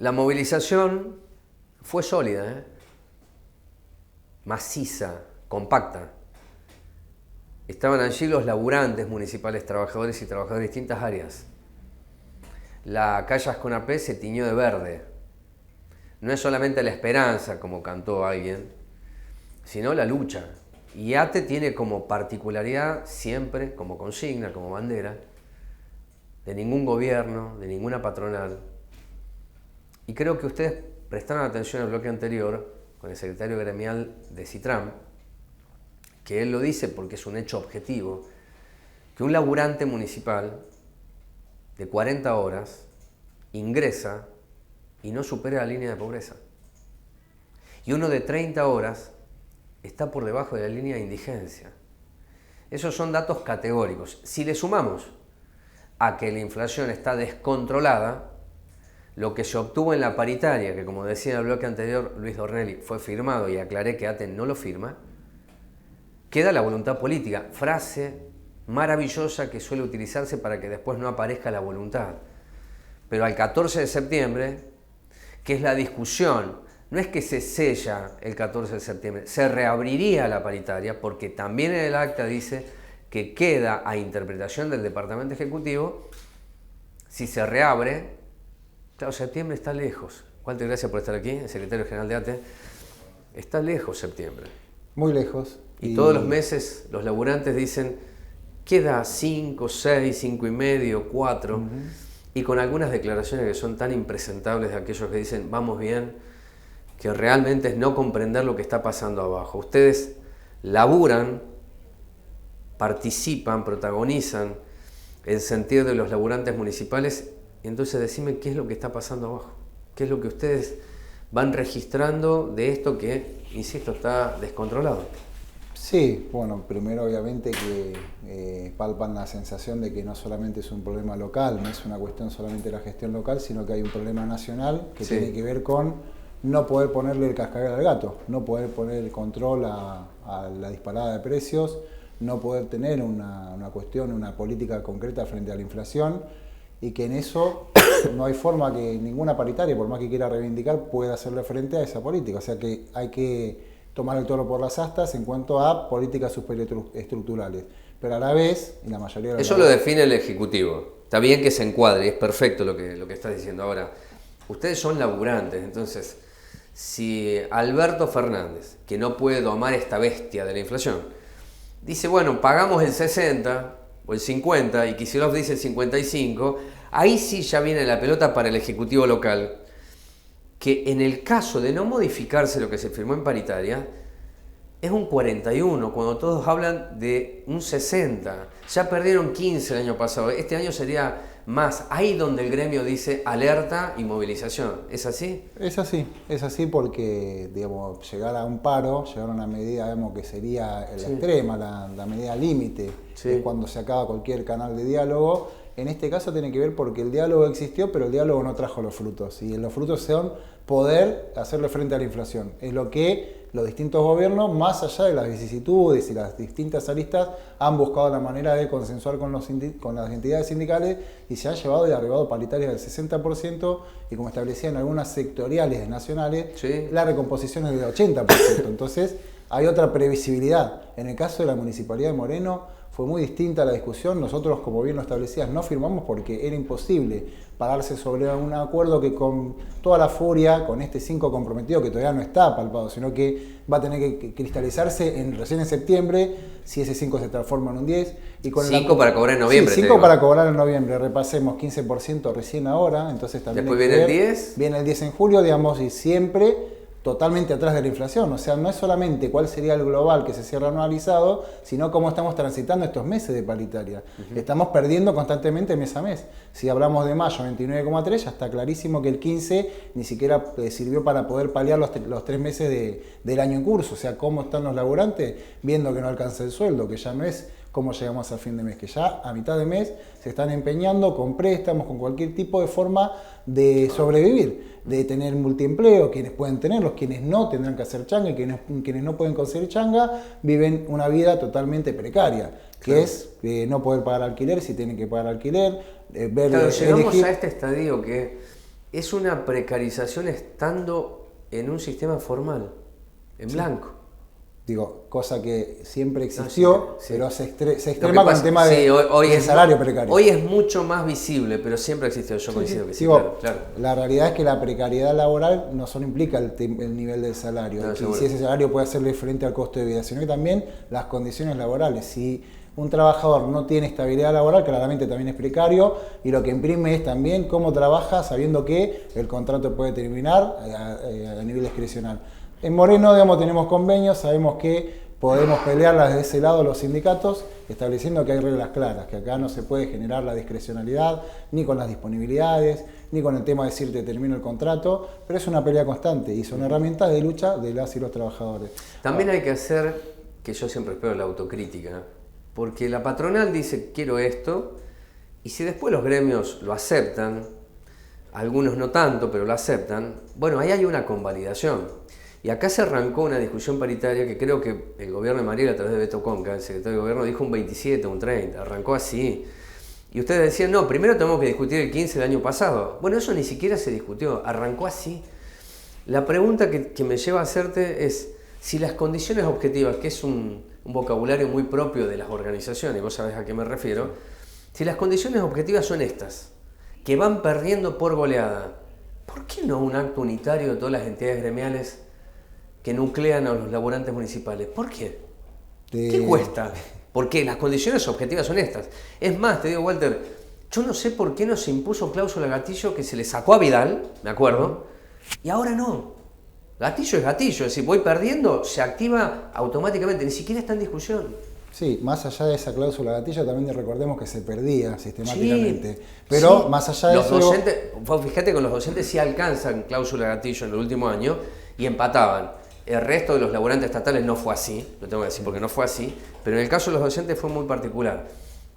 La movilización fue sólida, maciza, compacta. Estaban allí los laburantes municipales, trabajadores y trabajadoras de distintas áreas. La calle Asconapé se tiñó de verde. No es solamente la esperanza, como cantó alguien, sino la lucha. Y ATE tiene como particularidad siempre, como consigna, como bandera, de ningún gobierno, de ninguna patronal. Y creo que ustedes prestaron atención al bloque anterior con el secretario gremial de Citram, que él lo dice porque es un hecho objetivo, que un laburante municipal de 40 horas ingresa y no supera la línea de pobreza. Y uno de 30 horas está por debajo de la línea de indigencia. Esos son datos categóricos. Si le sumamos a que la inflación está descontrolada, lo que se obtuvo en la paritaria, que como decía en el bloque anterior Luis Dornelli, fue firmado y aclaré que ATE no lo firma, queda la voluntad política, frase maravillosa que suele utilizarse para que después no aparezca la voluntad. Pero al 14 de septiembre, que es la discusión, no es que se sella el 14 de septiembre, se reabriría la paritaria porque también en el acta dice que queda a interpretación del Departamento Ejecutivo si se reabre. Claro, septiembre está lejos. Walter, gracias por estar aquí, el secretario general de ATE. Está lejos septiembre. Muy lejos. Y todos los meses los laburantes dicen, queda 5, 6, 5 y medio, 4, y con algunas declaraciones que son tan impresentables de aquellos que dicen, vamos bien, que realmente es no comprender lo que está pasando abajo. Ustedes laburan, participan, protagonizan el sentido de los laburantes municipales, y entonces decime qué es lo que está pasando abajo, qué es lo que ustedes van registrando de esto que, insisto, está descontrolado. Sí, bueno, primero obviamente que palpan la sensación de que no solamente es un problema local, no es una cuestión solamente de la gestión local, sino que hay un problema nacional que tiene que ver con no poder ponerle el cascabel al gato, no poder poner el control a la disparada de precios, no poder tener una cuestión, una política concreta frente a la inflación, y que en eso no hay forma que ninguna paritaria, por más que quiera reivindicar, pueda hacerle frente a esa política. O sea que hay que tomar el toro por las astas en cuanto a políticas superestructurales. Pero a la vez, y la mayoría de eso lo define el Ejecutivo. Está bien que se encuadre, es perfecto lo que estás diciendo. Ahora, ustedes son laburantes, entonces, si Alberto Fernández, que no puede domar esta bestia de la inflación, dice, bueno, pagamos el 60 o el 50 y Kicillof dice el 55, ahí sí ya viene la pelota para el Ejecutivo local, que en el caso de no modificarse lo que se firmó en paritaria, es un 41, cuando todos hablan de un 60. Ya perdieron 15 el año pasado, este año sería más. Ahí donde el gremio dice alerta y movilización. ¿Es así? Es así porque, digamos, llegar a un paro, llegar a una medida, digamos, que sería la extrema, la medida límite, es cuando se acaba cualquier canal de diálogo. En este caso tiene que ver porque el diálogo existió, pero el diálogo no trajo los frutos. Y los frutos son poder hacerle frente a la inflación. Es lo que los distintos gobiernos, más allá de las vicisitudes y las distintas aristas, han buscado la manera de consensuar con las entidades sindicales y se han llevado y arribado paritarias del 60% y, como establecían algunas sectoriales nacionales, la recomposición es del 80%. Entonces hay otra previsibilidad. En el caso de la Municipalidad de Moreno, fue muy distinta la discusión. Nosotros, como bien lo establecías, no firmamos porque era imposible pararse sobre un acuerdo que con toda la furia, con este 5 comprometido que todavía no está palpado, sino que va a tener que cristalizarse recién en septiembre, si ese 5 se transforma en un 10. Y con 5 para cobrar en noviembre. Sí, 5 para cobrar en noviembre. Repasemos 15% recién ahora, entonces también... Después viene el 10. Viene el 10 en julio, digamos, y siempre totalmente atrás de la inflación. O sea, no es solamente cuál sería el global que se cierra anualizado, sino cómo estamos transitando estos meses de paritaria. Estamos perdiendo constantemente mes a mes. Si hablamos de mayo, 29,3, ya está clarísimo que el 15 ni siquiera sirvió para poder paliar los 3 meses del año en curso. O sea, cómo están los laburantes viendo que no alcanza el sueldo, que ya no es cómo llegamos a fin de mes, que ya a mitad de mes se están empeñando con préstamos, con cualquier tipo de forma de sobrevivir, de tener multiempleo, quienes pueden tenerlos, quienes no tendrán que hacer changa, y quienes no pueden conseguir changa, viven una vida totalmente precaria, que es no poder pagar alquiler si tienen que pagar alquiler, llegamos a este estadio que es una precarización estando en un sistema formal, en blanco. Digo, cosa que siempre existió, sí. pero se extrema con el tema sí, del salario precario. Hoy es mucho más visible, pero siempre existió. Yo coincido que sí, digo, claro. La realidad es que la precariedad laboral no solo implica el nivel del salario, No, y si ese salario puede hacerle frente al costo de vida, sino que también las condiciones laborales. Si un trabajador no tiene estabilidad laboral, claramente también es precario, y lo que imprime es también cómo trabaja sabiendo que el contrato puede terminar a nivel discrecional. En Moreno, digamos, tenemos convenios, sabemos que podemos pelearlas desde ese lado los sindicatos, estableciendo que hay reglas claras, que acá no se puede generar la discrecionalidad, ni con las disponibilidades, ni con el tema de decir te termino el contrato, pero es una pelea constante y son herramientas de lucha de las y los trabajadores. También hay que hacer, que yo siempre espero, la autocrítica, porque la patronal dice quiero esto, y si después los gremios lo aceptan, algunos no tanto, pero lo aceptan, bueno, ahí hay una convalidación. Y acá se arrancó una discusión paritaria que creo que el gobierno de Mariel, a través de Beto Conca, el secretario de gobierno, dijo un 27, un 30, arrancó así. Y ustedes decían, no, primero tenemos que discutir el 15 del año pasado. Bueno, eso ni siquiera se discutió, arrancó así. La pregunta que me lleva a hacerte es, si las condiciones objetivas, que es un vocabulario muy propio de las organizaciones, vos sabés a qué me refiero, si las condiciones objetivas son estas, que van perdiendo por goleada, ¿por qué no un acto unitario de todas las entidades gremiales que nuclean a los laburantes municipales? ¿Por qué? ¿Qué cuesta? Porque las condiciones objetivas son estas. Es más, te digo, Walter, yo no sé por qué no se impuso cláusula gatillo que se le sacó a Vidal, me acuerdo, y ahora no. Gatillo es gatillo, es decir, voy perdiendo, se activa automáticamente, ni siquiera está en discusión. Sí, más allá de esa cláusula gatillo, también recordemos que se perdía sistemáticamente. Sí, pero sí, más allá de eso... Docentes, fíjate, con los docentes sí alcanzan cláusula gatillo en el último año y empataban. El resto de los laburantes estatales no fue así, lo tengo que decir porque no fue así, pero en el caso de los docentes fue muy particular.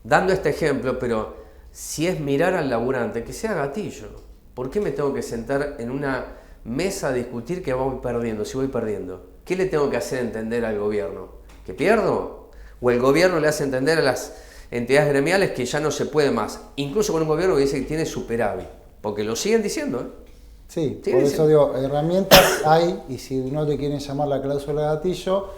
Dando este ejemplo, pero si es mirar al laburante, que sea gatillo. ¿Por qué me tengo que sentar en una mesa a discutir que voy perdiendo, si voy perdiendo? ¿Qué le tengo que hacer entender al gobierno? ¿Que pierdo? ¿O el gobierno le hace entender a las entidades gremiales que ya no se puede más? Incluso con un gobierno que dice que tiene superávit, porque lo siguen diciendo, ¿eh? Sí, por eso digo, herramientas hay, y si no te quieren llamar la cláusula de gatillo,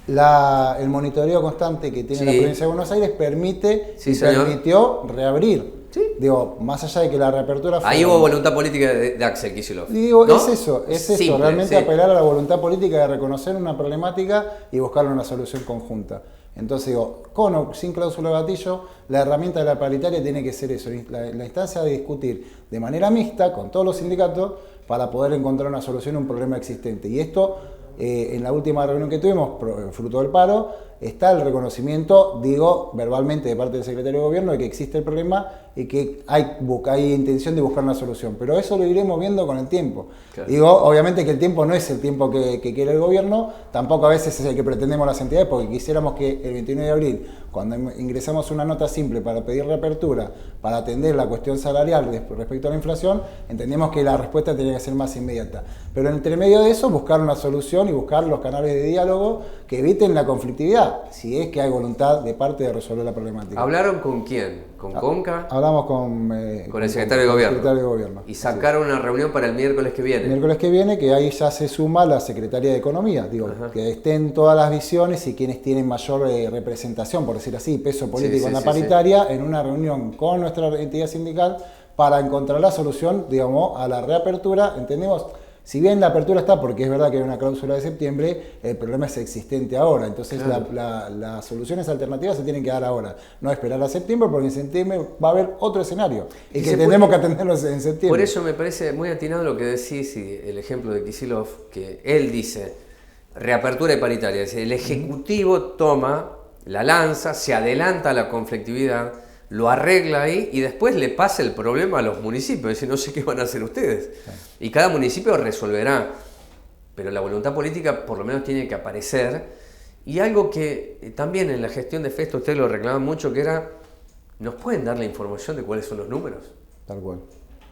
el monitoreo constante que tiene la provincia de Buenos Aires permitió reabrir. Sí. Digo, más allá de que la reapertura fue... Ahí hubo voluntad política de Axel Kicillof. Digo, ¿no? es eso, simple, realmente apelar a la voluntad política de reconocer una problemática y buscarle una solución conjunta. Entonces digo, con o sin cláusula de gatillo, la herramienta de la paritaria tiene que ser eso, la instancia de discutir de manera mixta con todos los sindicatos para poder encontrar una solución a un problema existente. Y esto, en la última reunión que tuvimos, fruto del paro, está el reconocimiento, digo, verbalmente de parte del secretario de gobierno de que existe el problema y que hay intención de buscar una solución. Pero eso lo iremos viendo con el tiempo. Claro. Digo, obviamente que el tiempo no es el tiempo que quiere el gobierno, tampoco a veces es el que pretendemos las entidades, porque quisiéramos que el 29 de abril, cuando ingresamos una nota simple para pedir reapertura, para atender la cuestión salarial respecto a la inflación, entendemos que la respuesta tenía que ser más inmediata. Pero entre medio de eso, buscar una solución y buscar los canales de diálogo que eviten la conflictividad, si es que hay voluntad de parte de resolver la problemática. ¿Hablaron con quién? ¿Con Conca? Hablamos con el secretario de Gobierno. Y sacaron una reunión para el miércoles que viene. El miércoles que viene, que ahí ya se suma la Secretaría de Economía, digo, que estén todas las visiones y quienes tienen mayor representación, por decir así, peso político en la paritaria, en una reunión con nuestra entidad sindical para encontrar la solución, digamos, a la reapertura. Entendemos, si bien la apertura está, porque es verdad que hay una cláusula de septiembre, el problema es existente ahora. Entonces las soluciones alternativas se tienen que dar ahora. No esperar a septiembre, porque en septiembre va a haber otro escenario. Y que tenemos que atenderlo en septiembre. Por eso me parece muy atinado lo que decís, y el ejemplo de Kicillof, que él dice, reapertura y paritaria. Es decir, el Ejecutivo toma la lanza, se adelanta a la conflictividad, lo arregla ahí y después le pasa el problema a los municipios, es decir, no sé qué van a hacer ustedes. Sí. Y cada municipio resolverá, pero la voluntad política por lo menos tiene que aparecer. Y algo que también en la gestión de Festo ustedes lo reclamaban mucho, que era, ¿nos pueden dar la información de cuáles son los números? Tal cual.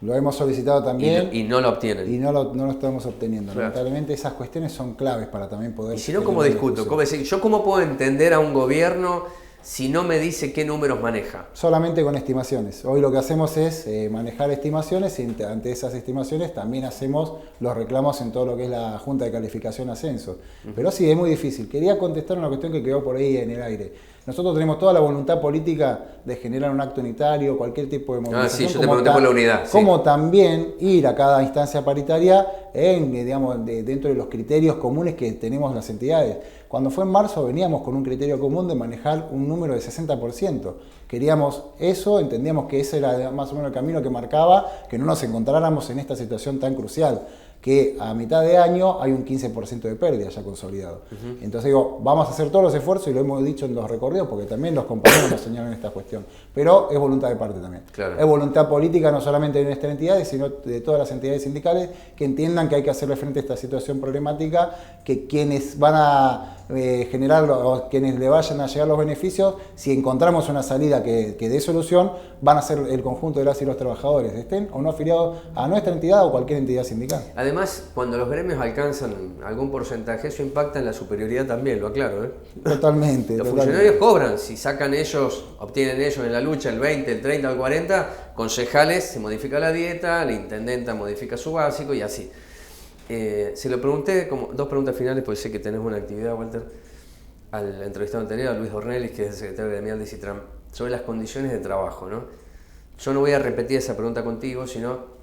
Lo hemos solicitado también. Y no lo obtienen. Y no lo estamos obteniendo. Claro. Lamentablemente esas cuestiones son claves para también poder... Y si no, ¿cómo discuto? ¿Cómo decir? ¿Yo cómo puedo entender a un gobierno si no me dice qué números maneja? Solamente con estimaciones. Hoy lo que hacemos es manejar estimaciones y ante esas estimaciones también hacemos los reclamos en todo lo que es la Junta de Calificación Ascenso. Pero sí, es muy difícil. Quería contestar una cuestión que quedó por ahí en el aire. Nosotros tenemos toda la voluntad política de generar un acto unitario, cualquier tipo de movilización. Sí, yo te pregunté por la unidad. Como también ir a cada instancia paritaria dentro de los criterios comunes que tenemos las entidades. Cuando fue en marzo veníamos con un criterio común de manejar un número de 60%. Queríamos eso, entendíamos que ese era más o menos el camino que marcaba que no nos encontráramos en esta situación tan crucial, que a mitad de año hay un 15% de pérdida ya consolidado. Entonces digo, vamos a hacer todos los esfuerzos y lo hemos dicho en los recorridos porque también los compañeros nos señalan esta cuestión. Pero es voluntad de parte también. Claro. Es voluntad política no solamente de nuestras entidades, sino de todas las entidades sindicales que entiendan que hay que hacerle frente a esta situación problemática, que quienes van a generar o quienes le vayan a llegar los beneficios, si encontramos una salida que dé solución, van a ser el conjunto de las y los trabajadores, estén o no afiliados a nuestra entidad o cualquier entidad sindical. Además, cuando los gremios alcanzan algún porcentaje, eso impacta en la superioridad también, lo aclaro, ¿eh? Totalmente. Los funcionarios cobran, si sacan ellos, obtienen ellos en la lucha el 20, el 30, el 40, concejales se modifica la dieta, la intendenta modifica su básico y así. Se lo pregunté, como dos preguntas finales, porque sé que tenés una actividad, Walter, al entrevistado anterior, a Luis Dornelis, que es el secretario gremial de Citram, sobre las condiciones de trabajo, ¿no? Yo no voy a repetir esa pregunta contigo, sino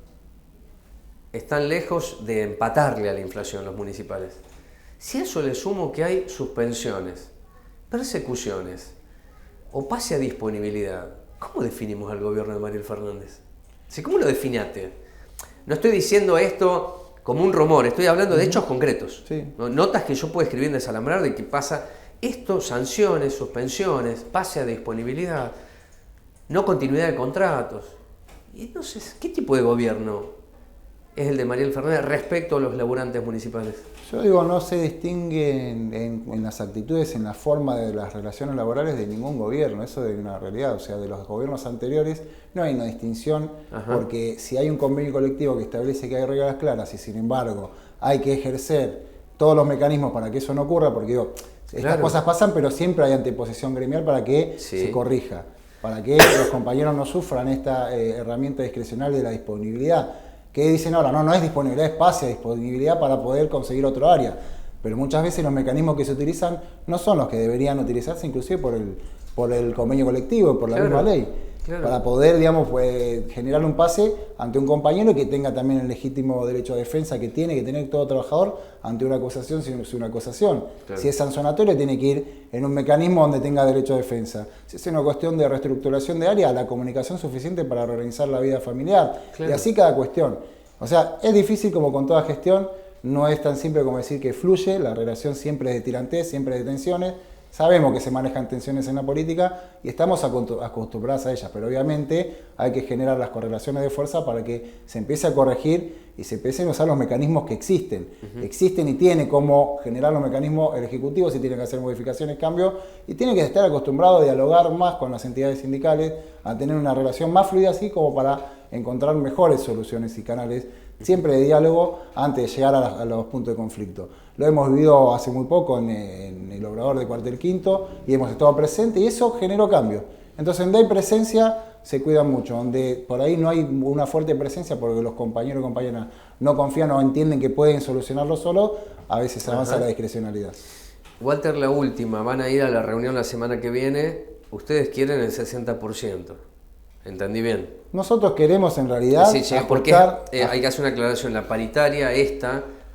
están lejos de empatarle a la inflación los municipales. Si a eso le sumo que hay suspensiones, persecuciones o pase a disponibilidad, ¿cómo definimos al gobierno de Mariel Fernández? ¿Cómo lo definaste? No estoy diciendo esto como un rumor, estoy hablando de hechos concretos. Sí. Notas que yo puedo escribir en Desalambrar de que pasa esto, sanciones, suspensiones, pase a disponibilidad, no continuidad de contratos. Y entonces, ¿qué tipo de gobierno es el de Mariel Fernández respecto a los laburantes municipales? Yo digo, no se distingue en las actitudes, en la forma de las relaciones laborales de ningún gobierno, eso es una realidad, o sea, de los gobiernos anteriores no hay una distinción, porque si hay un convenio colectivo que establece que hay reglas claras y sin embargo hay que ejercer todos los mecanismos para que eso no ocurra, porque digo, estas cosas pasan, pero siempre hay anteposición gremial para que se corrija, para que los compañeros no sufran esta herramienta discrecional de la disponibilidad. Que dicen ahora, no es disponibilidad, es pase a disponibilidad para poder conseguir otro área. Pero muchas veces los mecanismos que se utilizan no son los que deberían utilizarse, inclusive por el convenio colectivo, por la misma ley. Para poder, digamos, generar un pase ante un compañero que tenga también el legítimo derecho a defensa que tiene que tener todo trabajador ante una acusación, si es una acusación. Si es sancionatorio, tiene que ir en un mecanismo donde tenga derecho a defensa. Si es una cuestión de reestructuración de área, la comunicación suficiente para reorganizar la vida familiar. Y así cada cuestión. O sea, es difícil como con toda gestión, no es tan simple como decir que fluye, la relación siempre es de tirantez, siempre es de tensiones. Sabemos que se manejan tensiones en la política y estamos acostumbrados a ellas, pero obviamente hay que generar las correlaciones de fuerza para que se empiece a corregir y se empiecen a usar los mecanismos que existen. Existen y tiene cómo generar los mecanismos el Ejecutivo, si tiene que hacer modificaciones, cambios, y tiene que estar acostumbrado a dialogar más con las entidades sindicales, a tener una relación más fluida, así como para encontrar mejores soluciones y canales, siempre de diálogo, antes de llegar a los puntos de conflicto. Lo hemos vivido hace muy poco en el Obrador de Cuartel Quinto y hemos estado presentes y eso generó cambios. Entonces, donde hay presencia, se cuidan mucho. Donde por ahí no hay una fuerte presencia porque los compañeros y compañeras no confían o entienden que pueden solucionarlo solo, a veces se avanza la discrecionalidad. Walter, la última. Van a ir a la reunión la semana que viene. Ustedes quieren el 60%. ¿Entendí bien? Nosotros queremos en realidad porque hay que hacer una aclaración. La paritaria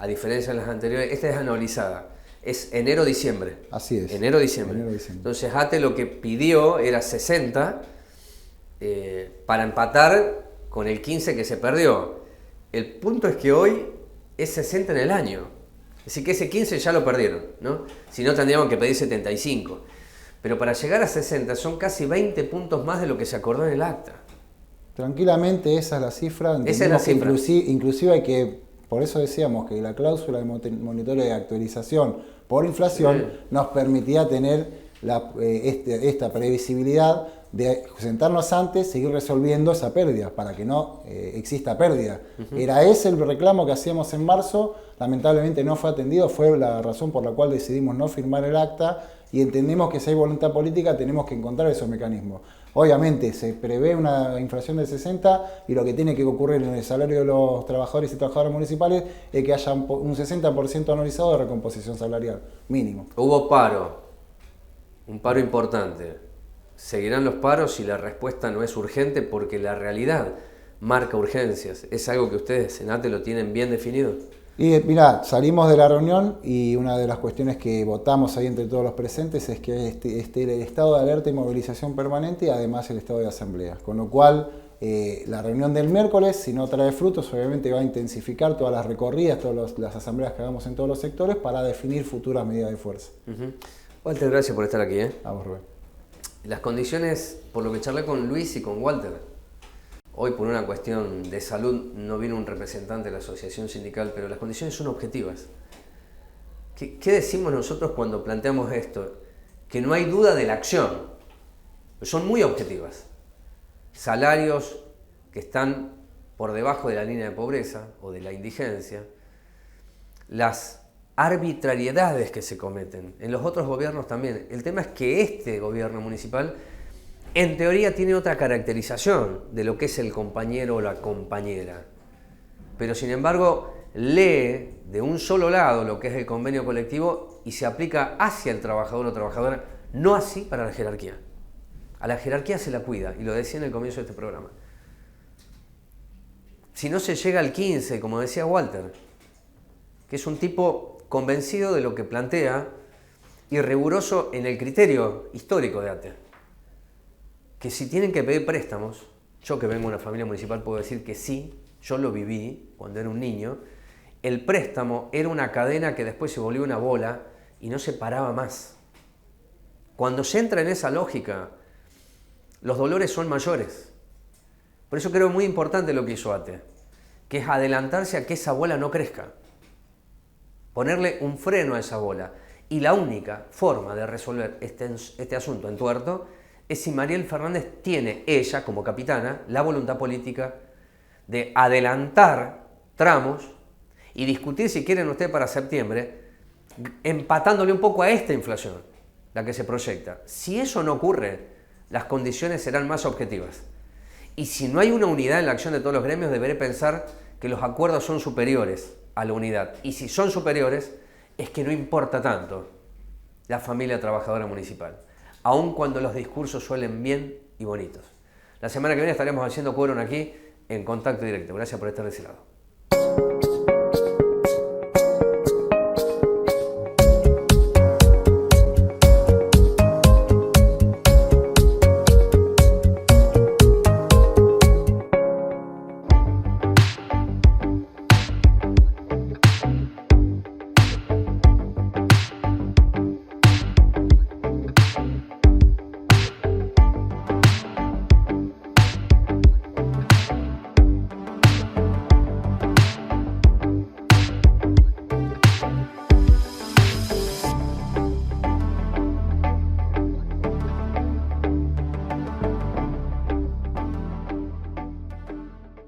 a diferencia de las anteriores, esta es anualizada. Es enero-diciembre. Así es. Enero-diciembre. Entonces ATE lo que pidió era 60 para empatar con el 15 que se perdió. El punto es que hoy es 60 en el año. Es decir, que ese 15 ya lo perdieron, ¿no? Si no, tendríamos que pedir 75. Pero para llegar a 60 son casi 20 puntos más de lo que se acordó en el acta. Tranquilamente esa es la cifra. Esa es la cifra. Inclusive hay que, por eso decíamos que la cláusula de monitoreo de actualización por inflación nos permitía tener esta previsibilidad de sentarnos antes, seguir resolviendo esa pérdida, para que no exista pérdida. Era ese el reclamo que hacíamos en marzo, lamentablemente no fue atendido, fue la razón por la cual decidimos no firmar el acta, y entendemos que si hay voluntad política tenemos que encontrar esos mecanismos. Obviamente se prevé una inflación del 60 y lo que tiene que ocurrir en el salario de los trabajadores y trabajadoras municipales es que haya un 60% anualizado de recomposición salarial, mínimo. Hubo paro, un paro importante. Seguirán los paros si la respuesta no es urgente, porque la realidad marca urgencias. ¿Es algo que ustedes en ATE lo tienen bien definido? Y mirá, salimos de la reunión y una de las cuestiones que votamos ahí entre todos los presentes es que esté el estado de alerta y movilización permanente, y además el estado de asamblea. Con lo cual, la reunión del miércoles, si no trae frutos, obviamente va a intensificar todas las recorridas, todas las asambleas que hagamos en todos los sectores para definir futuras medidas de fuerza. Walter, gracias por estar aquí. A vos, Rubén. Las condiciones, por lo que charlé con Luis y con Walter, hoy por una cuestión de salud no vino un representante de la asociación sindical, pero las condiciones son objetivas. ¿Qué decimos nosotros cuando planteamos esto? Que no hay duda de la acción, son muy objetivas. Salarios que están por debajo de la línea de pobreza o de la indigencia, las arbitrariedades que se cometen, en los otros gobiernos también. El tema es que este gobierno municipal, en teoría, tiene otra caracterización de lo que es el compañero o la compañera. Pero sin embargo, lee de un solo lado lo que es el convenio colectivo y se aplica hacia el trabajador o trabajadora, no así para la jerarquía. A la jerarquía se la cuida, y lo decía en el comienzo de este programa. Si no se llega al 15, como decía Walter, que es un tipo convencido de lo que plantea y riguroso en el criterio histórico de ATE, que si tienen que pedir préstamos, yo que vengo de una familia municipal puedo decir que sí, yo lo viví cuando era un niño, el préstamo era una cadena que después se volvió una bola y no se paraba más. Cuando se entra en esa lógica, los dolores son mayores. Por eso creo muy importante lo que hizo ATE, que es adelantarse a que esa bola no crezca, ponerle un freno a esa bola. Y la única forma de resolver este asunto en tuerto es si Mariel Fernández tiene, ella como capitana, la voluntad política de adelantar tramos y discutir, si quieren ustedes, para septiembre, empatándole un poco a esta inflación, la que se proyecta. Si eso no ocurre, las condiciones serán más objetivas. Y si no hay una unidad en la acción de todos los gremios, deberé pensar que los acuerdos son superiores a la unidad. Y si son superiores, es que no importa tanto la familia trabajadora municipal, aun cuando los discursos suelen bien y bonitos. La semana que viene estaremos haciendo quórum aquí en Contacto Directo. Gracias por estar de ese lado.